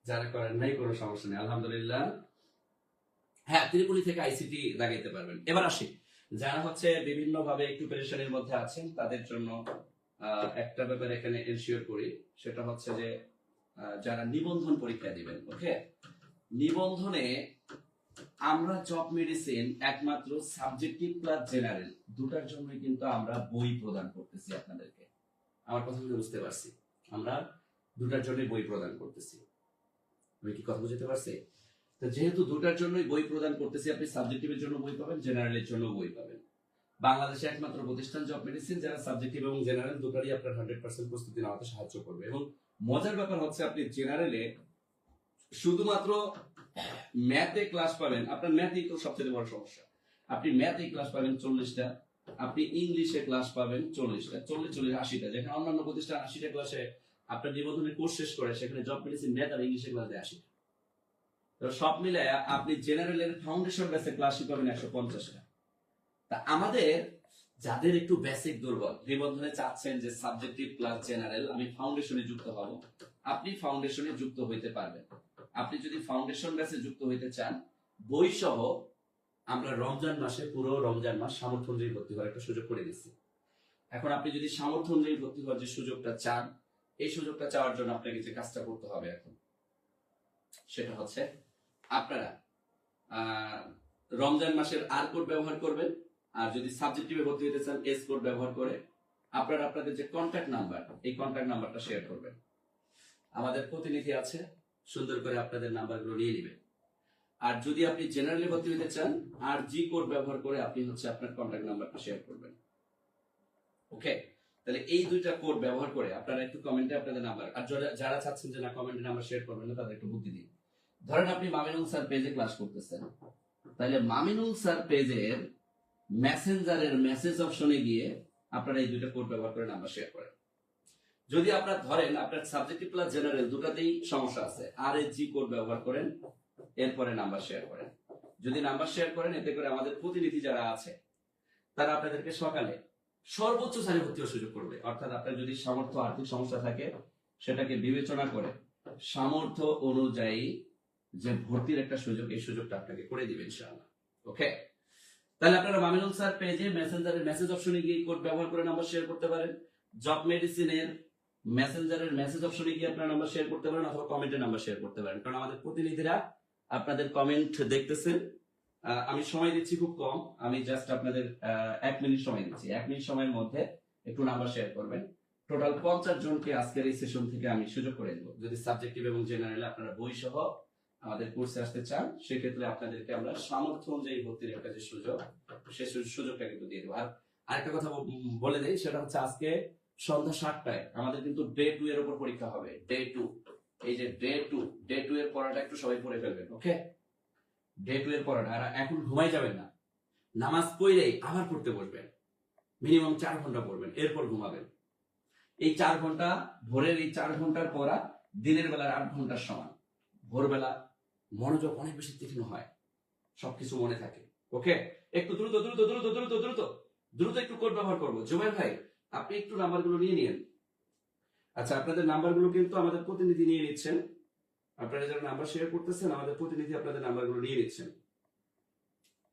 যারা করেন নাই কোনো সমস্যা নেই, আলহামদুলিল্লাহ। হ্যাঁ, ত্রিপুলি থেকে আইসিটি লাগাইতে পারবেন। এবার আসি, যারা হচ্ছে বিভিন্ন ভাবে একটু পেরেশানির মধ্যে আছেন তাদের জন্য একটা ব্যাপার এখানে এনশিওর করি, সেটা হচ্ছে যে যারা নিবন্ধন পরীক্ষা দিবেন, ওকে, নিবন্ধনে আমরা জব মেডিসিন একমাত্র সাবজেক্টিভ প্লাস জেনারেল দুটার জন্যই কিন্তু আমরা বই প্রদান করতেছি আপনাদেরকে। আমার কথা বুঝতে পারছি? আমরা দুটার জন্যই বই প্রদান করতেছি। আমি কি কথা বুঝতে পারছি? তো যেহেতু দুটার জন্যই বই প্রদান করতেছি, আপনি সাবজেক্টিভের জন্য বই পাবেন, জেনারেলের জন্য বই পাবেন। বাংলাদেশে একমাত্র প্রতিষ্ঠান জব মেডিসিন যারা সাবজেক্টিভ এবং জেনারেল দুটারই আপনার 100% প্রস্তুতি নেওয়াতে সাহায্য করবে। এবং মজার ব্যাপার হচ্ছে, আপনি জেনারেলে শুধুমাত্র ম্যাথে ক্লাস পাবেন, আপনার ম্যাথই তো সবচেয়ে বড় সমস্যা। আপনি ম্যাথে ক্লাস পাবেন 40টা, আপনি ইংলিশে ক্লাস পাবেন 40টা, 40 80টা। যেখানে অন্যান্য প্রতিষ্ঠান 80টা ক্লাসে আপনার নিবন্ধনের কোর্স শেষ করে, সেখানে জব মেডিসিন ম্যাথ আর ইংলিশে ক্লাস দেয় 80টা। তো সব মিলে আপনি জেনারেলের ফাউন্ডেশন বেসে ক্লাসই পাবেন 150টা। তা আমাদের যাদের একটু বেসিক দুর্বল, নিবন্ধনে চাচ্ছেন যে সাবজেক্টিভ প্লাস জেনারেল আমি ফাউন্ডেশনে যুক্ত হব, আপনি ফাউন্ডেশনে যুক্ত হইতে পারবেন। আপনি যদি ফাউন্ডেশন ব্যাচে যুক্ত হইতে চান, বই সহ আমরা রমজান মাসে পুরো রমজান মাস সামর্থ্য অনুযায়ী ভর্তি হওয়ার একটা সুযোগ করে দিচ্ছি। এখন আপনি যদি সামর্থ্য অনুযায়ী ভর্তি হওয়ার যে সুযোগটা চান, এই সুযোগটা চাওয়ার জন্য আপনাকে যে কাজটা করতে হবে এখন, সেটা হচ্ছে আপনারা রমজান মাসের আর কোড ব্যবহার করবেন। আর যদি সাবজেক্টিভে ভর্তি হতে চান, এস কোড ব্যবহার করে আপনারা আপনাদের যে কন্ট্যাক্ট নাম্বার, এই কন্ট্যাক্ট নাম্বারটা শেয়ার করবেন। আমাদের প্রতিনিধি আছে, সুন্দর করে আপনাদের নাম্বারগুলো নিয়ে নেবেন। আর যদি আপনি জেনারেলি ভর্তি হতে চান, আর জি কোড ব্যবহার করে আপনি হচ্ছে আপনার কন্ট্যাক্ট নাম্বারটা শেয়ার করবেন। ওকে, তাহলে এই দুইটা কোড ব্যবহার করে আপনারা একটু কমেন্টে আপনাদের নাম্বার, আর যারা চাচ্ছেন যে না কমেন্টে নাম্বার শেয়ার করবেন না, তাদের একটু বুদ্ধি দিন। ধরেন আপনি মামিনুল স্যার পেজে ক্লাস করতেছেন, তাহলে মামিনুল স্যার পেজের মেসেঞ্জারের মেসেজ অপশনে গিয়ে আপনারা এই দুইটা কোড ব্যবহার করে নাম্বার শেয়ার করেন। যদি আপনার ধরেন আপনার সাবজেক্টিভ প্লাস জেনারেল দুটাতেই সমস্যা আছে, আর এ জি কোড ব্যবহার করেন, এরপরে নাম্বার শেয়ার করেন। যদি নাম্বার শেয়ার করেন, এতে করে আমাদের প্রতিনিধি যারা আছে তারা আপনাদেরকে সকালে সর্বোচ্চ সারি ভর্তি হওয়ার সুযোগ করবে। অর্থাৎ আপনার যদি সামর্থ্য আর্থিক সমস্যা থাকে, সেটাকে বিবেচনা করে সামর্থ্য অনুযায়ী যে ভর্তির একটা সুযোগ, এই সুযোগটা আপনাকে করে দিবে ইনশাআল্লাহ। ওকে, তাহলে আপনারা মামিনুল স্যার পেজে মেসেঞ্জারের মেসেজ অপশনে গিয়ে কোড ব্যবহার করে নাম্বার শেয়ার করতে পারেন। জব মেডিসিনের মেসেঞ্জারের মেসেজ অপশনে গিয়ে আপনারা নাম্বার শেয়ার করতে পারেন, অথবা কমেন্টে নাম্বার শেয়ার করতে পারেন। কারণ আমাদের প্রতিনিধিরা আপনাদের কমেন্ট দেখতেছেন। আমি সময় দিচ্ছি খুব কম, আমি জাস্ট আপনাদের 1 মিনিট সময় দিচ্ছি। 1 মিনিট সময়ের মধ্যে একটু নাম্বার শেয়ার করবেন। টোটাল 50 জনকে আজকের এই সেশন থেকে আমি সুযোগ করে দেব। যদি সাবজেক্টিভ এবং জেনারেল আপনারা বই সহ আমাদের কোর্সে আসতে চান, সেক্ষেত্রে আপনাদেরকে আমরা সামর্থ্য অনুযায়ী ভর্তির একটা যে সুযোগ, সেই সুযোগটা কিন্তু দিয়ে দেবো। আর আরেকটা কথা বলে দেই, সেটা হচ্ছে আজকে সন্ধ্যা 7টায় আমাদের কিন্তু ডে 2 এর উপর পরীক্ষা হবে। ডে 2, এই যে ডে 2 এর পড়াটা একটু সবাই পড়ে ফেলবেন। ওকে, ডে 2 এর পড়াটা, আর এখন ঘুমাই যাবেন না, নামাজ পড়লেই আবার পড়তে বসবেন, মিনিমাম 4 ঘন্টা পড়বেন, এরপর ঘুমাবেন। এই 4 ঘন্টা, ভোরের এই 4 ঘন্টার পড়া দিনের বেলার 8 ঘন্টার সমান। ভোরবেলা মনোযোগ অনেক বেশি তীক্ষ্ণ হয়, সবকিছু মনে থাকে। ওকে, একটু দ্রুত দ্রুত দ্রুত দ্রুত দ্রুত দ্রুত একটু কোড ব্যবহার করবো। জুবাইর ভাই, আপনি একটু নাম্বারগুলো নিয়ে নিন। আচ্ছা, আপনাদের নাম্বারগুলো কিন্তু আমাদের প্রতিনিধি নিয়ে নিচ্ছেন। আপনারা যারা নাম্বার শেয়ার করতেছেন, আমাদের প্রতিনিধি আপনাদের নাম্বারগুলো নিয়ে নিচ্ছেন।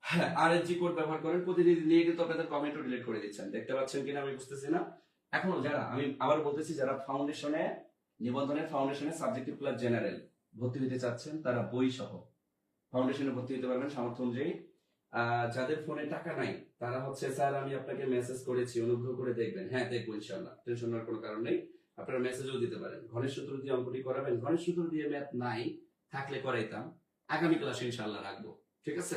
হ্যাঁ, আরএসজি কোড ব্যবহার করেন, প্রতিনিধি নিয়ে কিন্তু আপনাদের কমেন্টও ডিলিট করে দিচ্ছেন। দেখতে পাচ্ছেন কিনা আমি বুঝতেছি না। এখনো যারা, আমি আবার বলতেছি, যারা ফাউন্ডেশনে নিবন্ধনের ফাউন্ডেশনে সাবজেক্টিভ প্লাস জেনারেল ভর্তি হতে চাচ্ছেন, তারা বই সহ ফাউন্ডেশনে ভর্তি হতে পারবেন সামর্থ্য অনুযায়ী। যাদের ফোনে টাকা নাই তারা হচ্ছে স্যার আমি আপনাকে মেসেজ করেছি অনুগ্রহ করে দেখবেন, হ্যাঁ দেখবো ইনশাল্লাহ, টেনশন নেওয়ার কোনো কারণ নেই। আপনারা মেসেজও দিতে পারেন। ঘনের সূত্র দিয়ে অঙ্কটি করাবেন, ঘনের সূত্র দিয়ে ম্যাথ নাই থাকলে করাইতাম, আগামী ক্লাসে ইনশাল্লাহ রাখবো, ঠিক আছে?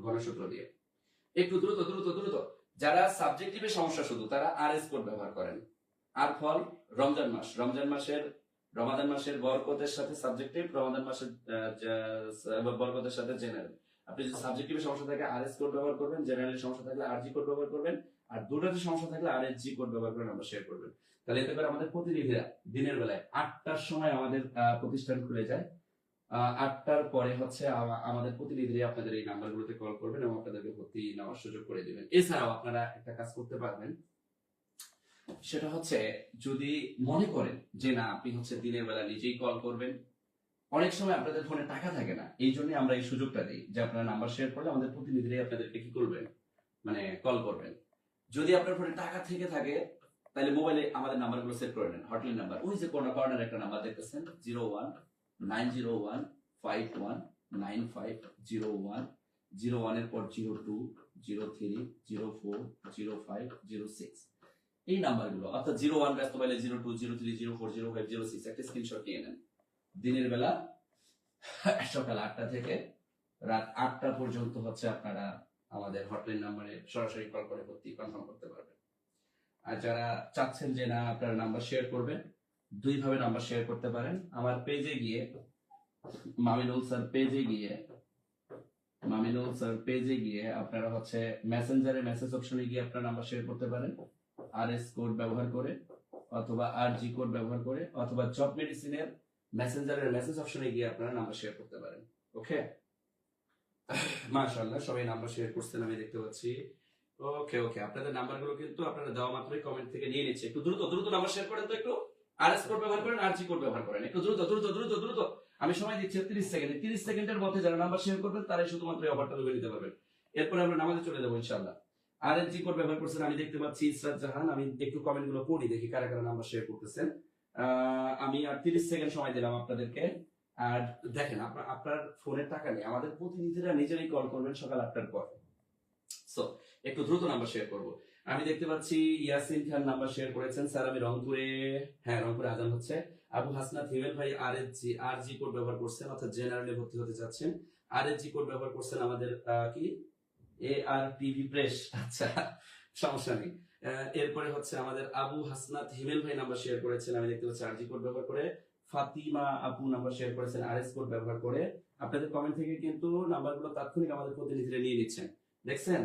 ঘনের সূত্র দিয়ে একটু দ্রুত দ্রুত দ্রুত। যারা সাবজেক্টিভে সমস্যা শুধু তারা আরএস কোড ব্যবহার করেন। আর ফল রমজান মাস, রমাদান মাসের বরকতের সাথে সাবজেক্টিভ, রমাদান মাসের বরকতের সাথে জেনারেল। আপনি যদি সাবজেক্টিভে সমস্যা থাকে আরএস কোড ব্যবহার করবেন, জেনারেলের সমস্যা থাকলে আরজি কোড ব্যবহার করবেন, আর দুটোতে সমস্যা থাকলে আরএসজি কোড ব্যবহার করে আমরা শেয়ার করবেন। তাহলে এতে করে আমাদের প্রতিনিধিরা দিনের বেলায় 8টার সময় আমাদের প্রতিষ্ঠান খুলে যায়। 8টার পরে হচ্ছে আমাদের প্রতিনিধিরা আপনাদের এই নাম্বারগুলোতে কল করবেন এবং আপনাদেরকে ভর্তি নেওয়ার সুযোগ করে দিবেন। এছাড়াও আপনারা একটা কাজ করতে পারবেন, সেটা হচ্ছে যদি মনে করেন যে না আপনি হচ্ছে দিনের বেলা নিজেই কল করবেন, অনেক সময় আপনাদের ফোনে টাকা থাকে না, এই জন্য আমরা এই সুযোগটা দিই যে আপনারা নাম্বার শেয়ার করলে আমাদের প্রতিনিধিরাই আপনাদেরকে কি করবেন, মানে কল করবেন। যদি আপনার ফোনে টাকা থেকে থাকে তাহলে মোবাইলে আমাদের নাম্বারগুলো সেভ করে নেন, হটলাইন নাম্বার, ওই যে কর্নার একটা নাম্বার দেখতেছেন 0190159501, 01 এর পর 02 03 04 05 06, এই নাম্বারগুলো অর্থাৎ 01 ব্যস্ত পাইলে 02 03 04 05 06 একটা স্ক্রিনশট নিয়ে নেন। দিনের বেলা সকাল 8টা থেকে রাত 8টা পর্যন্ত হচ্ছে আপনারা আমাদের হটলাইন নাম্বারে সরাসরি কল করে ভর্তি কনফার্ম করতে পারবেন। আর যারা চাচ্ছেন যে না আপনারা নাম্বার শেয়ার করবেন, দুই ভাবে নাম্বার শেয়ার করতে পারেন। আমার পেজে গিয়ে মামিনুল স্যার পেজে গিয়ে আপনারা হচ্ছে মেসেঞ্জারে মেসেজ অপশনে গিয়ে আপনারা নাম্বার শেয়ার করতে পারেন আরএস কোড ব্যবহার করে, অথবা আরজি কোড ব্যবহার করে, অথবা জব মেডিসিনের মেসেঞ্জারের মেসেজ অপশনে গিয়ে আপনারা নাম্বার শেয়ার করতে পারেন। ওকে, মাশাআল্লাহ সবাই নাম্বার শেয়ার করছেন আমি দেখতে পাচ্ছি। ওকে ওকে, আপনাদের নাম্বারগুলো কিন্তু আপনারা দেওয়া মাত্রই কমেন্ট থেকে নিয়ে নিচ্ছে। একটু দ্রুত দ্রুত নাম্বার শেয়ার করেন তো, একটু আরএস কোড ব্যবহার করেন, আরজি কোড ব্যবহার করেন, একটু দ্রুত দ্রুত দ্রুত দ্রুত। আমি সময় দিচ্ছি 30 সেকেন্ড, 30 সেকেন্ডের মধ্যে যারা নাম্বার শেয়ার করবেন তারাই শুধুমাত্র এই অফারটা নিতে পারবেন। এরপরে আমরা নামাজে চলে যাবো ইনশাআল্লাহ। আরএসজি কোড ব্যবহার করছেন আমি দেখতে পাচ্ছি ইসরাত জাহান। আমি একটু কমেন্ট গুলো পড়ি, দেখি কারা কারা নাম্বার শেয়ার করতেছেন। আমি আর 30 সেকেন্ড সময় দিলাম আপনাদেরকে। আর দেখেন আপনার ফোনের টাকা নেই, আমাদের প্রতিনিধিরা নিজেরাই কল করবেন সকাল 8টার পর। সো একটু দ্রুত নাম্বার শেয়ার করব। আমি দেখতে পাচ্ছি ইয়াসিন খান নাম্বার শেয়ার করেছেন, স্যার আমি রংপুরে, হ্যাঁ রংপুরে আজান হচ্ছে। আবু হাসনাত হিমেল ভাই আরজি কোড ব্যবহার করছেন, অর্থাৎ জেনারেলে ভর্তি হতে যাচ্ছেন, আরজি কোড ব্যবহার করছেন আমাদের কি ARTV প্রেস, আচ্ছা সমস্যা নেই। এরপরে হচ্ছে আমাদের আবু হাসনাত হিমেল ভাই নাম্বার শেয়ার করেছেন, আমি দেখতে পাচ্ছি আরজি কোড ব্যবহার করে। ফাতিমা আপু নাম্বার শেয়ার করেছেন আরএস কোড ব্যবহার করে। আপনাদের কমেন্ট থেকে কিন্তু নাম্বারগুলো তাৎক্ষণিক আমাদের প্রতিনিধিরা নিয়ে নিচ্ছেন, দেখছেন।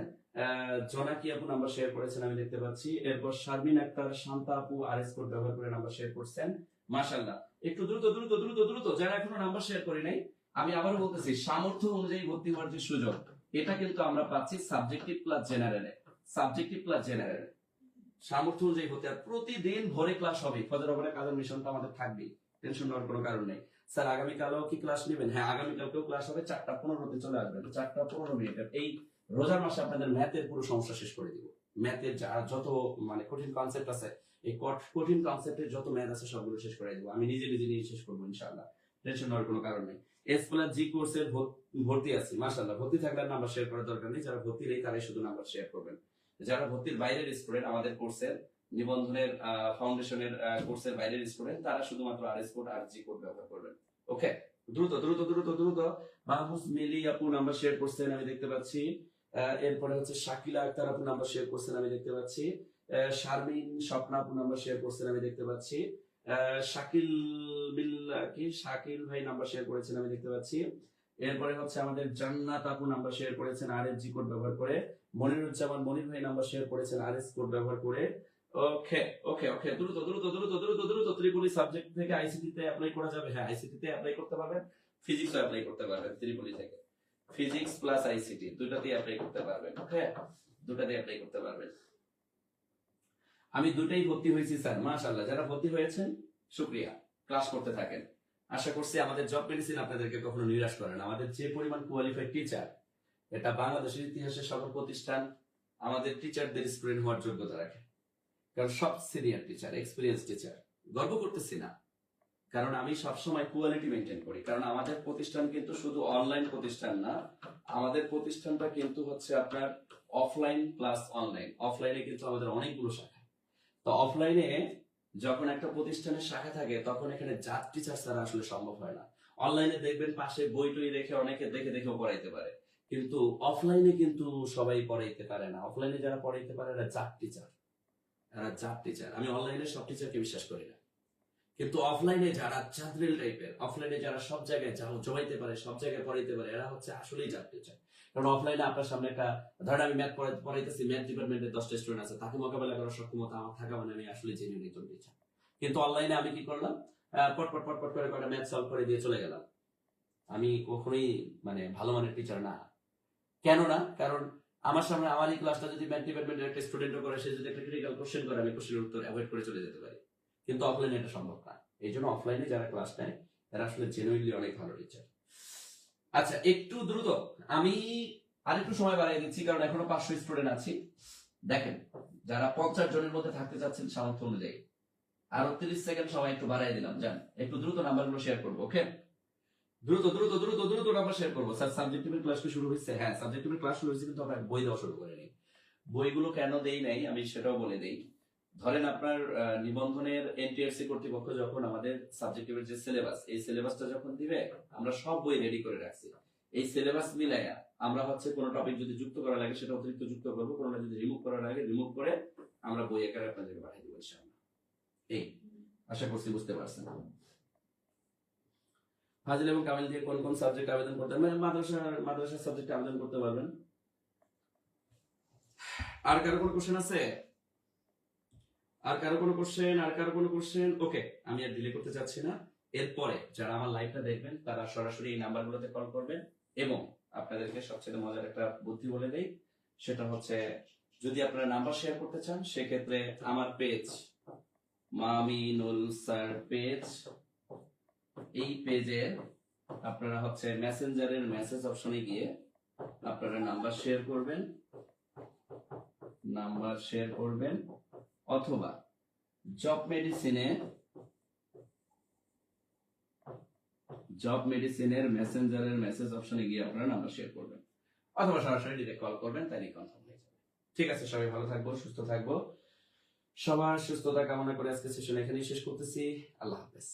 জোনাকি আপু নাম্বার শেয়ার করেছেন আমি দেখতে পাচ্ছি। এরপর শারমিন আক্তার, শান্তা আপু আরএস কোড ব্যবহার করে নাম্বার শেয়ার করছেন, মাশাআল্লাহ। একটু দ্রুত দ্রুত দ্রুত দ্রুত যারা এখনো নাম্বার শেয়ার করে নাই, আমি আবারও বলতেছি সামর্থ্য অনুযায়ী ভর্তি হওয়ার যে সুযোগ, এটা কিন্তু আমরা পাচ্ছি সাবজেক্টিভ প্লাস জেনারেলে, সামর্থ্য অনুযায়ী ভর্তি। আর প্রতিদিন ভোরে ক্লাস হবে, ফজর ওভারে কাজের মিশনটা আমাদের থাকবেই, টেনশন নেওয়ার কোনো কারণ নেই। স্যার আগামীকালও কি ক্লাস নেবেন? হ্যাঁ আগামীকালকেও ক্লাস হবে, 4:15 চলে আসবেন, 4:15। এই রোজার মাসে আপনাদের ম্যাথের পুরো সমস্যা শেষ করে দিব। ম্যাথের যত মানে কঠিন কনসেপ্ট আছে, এই কঠিন কনসেপ্টের যত ম্যাথ আছে সবগুলো শেষ করে দিব, আমি নিজে নিয়ে শেষ করবো ইনশাআল্লাহ, টেনশন নেওয়ার কোনো কারণ নেই। এসপ্লাস জি কোর্সের ভর্তি আছে, মাশাআল্লাহ। ভর্তি থাকলে নাম্বার শেয়ার করার দরকার নেই, যারা ভর্তি নেই তারাই শুধু নাম্বার শেয়ার করবেন। যারা ভর্তির বাইরের স্টুডেন্ট, আমাদের কোর্সের নিবন্ধনের ফাউন্ডেশনের কোর্সের বাইরের স্টুডেন্ট, তারা শুধুমাত্র আরএস কোড আরজি কোড ব্যবহার করবেন। ওকে, দ্রুত দ্রুত দ্রুত দ্রুত। মাহফুজ মিলি আপু নাম্বার শেয়ার করছেন আমি দেখতে পাচ্ছি। এরপরে হচ্ছে শাকিলা আক্তার আপু নাম্বার শেয়ার করছেন আমি দেখতে পাচ্ছি। শারমিন স্বপ্না আপু নাম্বার শেয়ার করছেন আমি দেখতে পাচ্ছি। শাকিল ভাই নাম্বার শেয়ার করেছেন আমি দেখতে পাচ্ছি। এরপরে হচ্ছে আমাদের জান্নাত আপু নাম্বার শেয়ার করেছেন আরএসজি কোড ব্যবহার করে। মনিরুজ্জামান মনির ভাই নাম্বার শেয়ার করেছেন আরএস কোড ব্যবহার করে। ওকে ওকে ওকে, দ্রুত দ্রুত দ্রুত দ্রুত দ্রুত। ত্রিপলি সাবজেক্ট থেকে আইসিটি তে অ্যাপ্লাই করা যাবে, হ্যাঁ আইসিটি তে অ্যাপ্লাই করতে পারবেন, ফিজিক্সও অ্যাপ্লাই করতে পারবেন। ত্রিপলি থেকে ফিজিক্স প্লাস আইসিটি দুটাতেই অ্যাপ্লাই করতে পারবেন। ওকে, দুটাতেই অ্যাপ্লাই করতে পারবেন। আমি দুটাই ভর্তি হয়েছি স্যার, মাশাআল্লাহ। যারা ভর্তি হয়েছেন শুকরিয়া, ক্লাস করতে থাকেন। আশা করছি আমাদের জব মেডিসিন আপনাদেরকে কখনো নিরাশ করে না। আমাদের যে পরিমাণ কোয়ালিফাইড টিচার, এটা বাংলাদেশের ইতিহাসে সকল প্রতিষ্ঠান আমাদের টিচারদের স্টুডেন্ট হওয়ার যোগ্যতা রাখে, কারণ সব সিনিয়র টিচার, এক্সপিরিয়েন্স টিচার। গর্ব করতেছি না, কারণ আমি সবসময় কোয়ালিটি মেনটেন করি, কারণ আমাদের প্রতিষ্ঠান কিন্তু শুধু অনলাইন প্রতিষ্ঠান না, আমাদের প্রতিষ্ঠানটা কিন্তু হচ্ছে আপনার অফলাইন প্লাস অনলাইন। অফলাইনে কিন্তু আমাদের অনেকগুলো শাখা। তো অফলাইনে যখন একটা প্রতিষ্ঠানের শাখা থাকে তখন এখানে জাত টিচার ছাড়া আসলে সম্ভব হয় না। অনলাইনে দেখবেন পাশে বই টই রেখে অনেকে দেখে দেখেও পড়াইতে পারে, কিন্তু অফলাইনে কিন্তু সবাই পড়াইতে পারে না। অফলাইনে যারা পড়াইতে পারে এরা জাত টিচার, এরা জাত টিচার। আমি অনলাইনে সব টিচারকে বিশ্বাস করি না, কিন্তু অফলাইনে যারা চাঁদরেল টাইপের, অফলাইনে যারা সব জায়গায় জমাইতে পারে, সব জায়গায় পড়াইতে পারে, এরা হচ্ছে আসলেই জাত টিচার। কারণ অফলাইনে আপনার সামনে একটা, ধরেন আমি ম্যাথ পড়াইতেছি, ম্যাথ ডিপার্টমেন্টের 10টা স্টুডেন্ট আছে, তাকে মোকাবেলা করার সক্ষমতা আমার থাকা মানে আমি আসলে জেনুইন একজন টিচার। কিন্তু অনলাইনে আমি কি করলাম, পট পট পট পট করে কটা ম্যাথ সলভ করে দিয়ে চলে গেলাম। আমি কখনোই মানে ভালো মানের টিচার না। কেন না? কারণ আমার সামনে আমার এই ক্লাসটা যদি ম্যাথ ডিপার্টমেন্টের একটা স্টুডেন্টও করে, সে যদি একটা ক্রিটিক্যাল কোশ্চেন করে, আমি কোশ্চেনের উত্তর অ্যাভয়েড করে চলে যেতে পারি। কিন্তু অফলাইনে এটা সম্ভব না। এই জন্য অফলাইনে যারা ক্লাস নেয় তারা আসলে জেনুইনলি অনেক ভালো টিচার। আচ্ছা, একটু দ্রুত আমি আরেকটু সময় বাড়িয়ে দিচ্ছি, কারণ এখনো 500 স্টুডেন্ট আছি। দেখেন, যারা 50 জনের মধ্যে থাকতে চাচ্ছেন সামর্থ্য অনুযায়ী, আরো 30 সেকেন্ড সময় একটু বাড়াই দিলাম। যান একটু দ্রুত নাম্বারগুলো শেয়ার করবো। ওকে, দ্রুত দ্রুত দ্রুত দ্রুত নাম্বার শেয়ার করবো। স্যার সাবজেক্টিভের ক্লাস কি শুরু হয়েছে? হ্যাঁ, সাবজেক্টিভের ক্লাস শুরু হয়েছে, কিন্তু আমরা বই দেওয়া শুরু করিনি। বইগুলো কেন দেই নাই আমি সেটাও বলে দেই। ধরেন আপনার নিবন্ধনের এনটিআরসি কর্তৃপক্ষ যখন আমাদের সাবজেক্টিভের যে সিলেবাস, এই সিলেবাসটা যখন দিবে, আমরা সব বই রেডি করে রাখছি। এই সিলেবাস মিলাইয়া আমরা হচ্ছে কোনো টপিক যদি যুক্ত করা লাগে সেটা অতিরিক্ত যুক্ত করবো, কোনোটা যদি রিমুভ করা লাগে রিমুভ করে আমরা বই আকারে আপনাদেরকে পাঠিয়ে দেবো ইনশাআল্লাহ। এই আশা করছি বুঝতে পারছেন। ফাজিল এবং কামিল দিয়ে কোন কোন সাবজেক্ট আবেদন করতে পারবেন? মাদ্রাসার সাবজেক্টে আবেদন করতে পারবেন। আর কারো কোনো কোশ্চেন আছে? আর কারো কোনো কোশ্চেন? ওকে, আমি আর ডিলে করতে চাচ্ছি না। এরপরে যারা আমার লাইভটা দেখবেন তারা সরাসরি এই নাম্বারগুলোতে কল করবেন। এবং আপনাদেরকে সবচেয়ে মজার একটা বুদ্ধি বলে দেই, সেটা হচ্ছে যদি আপনারা নাম্বার শেয়ার করতে চান, সেক্ষেত্রে আমার পেজ মামিনুল স্যার পেজ, এই পেজে আপনারা হচ্ছে মেসেঞ্জারের মেসেজ অপশনে গিয়ে আপনারা নাম্বার শেয়ার করবেন, অথবা জব মেডিসিনের মেসেঞ্জারের মেসেজ অপশনে গিয়ে আপনারা নাম্বার শেয়ার করবেন, অথবা সরাসরি ডিরেক্ট কল করবেন, তাইলে কনফার্ম হয়ে যাবে। ঠিক আছে, সবাই ভালো থাকবো, সুস্থ থাকবো। সবার সুস্থতা কামনা করে আজকে সেশন এখানেই শেষ করতেছি। আল্লাহ হাফেজ।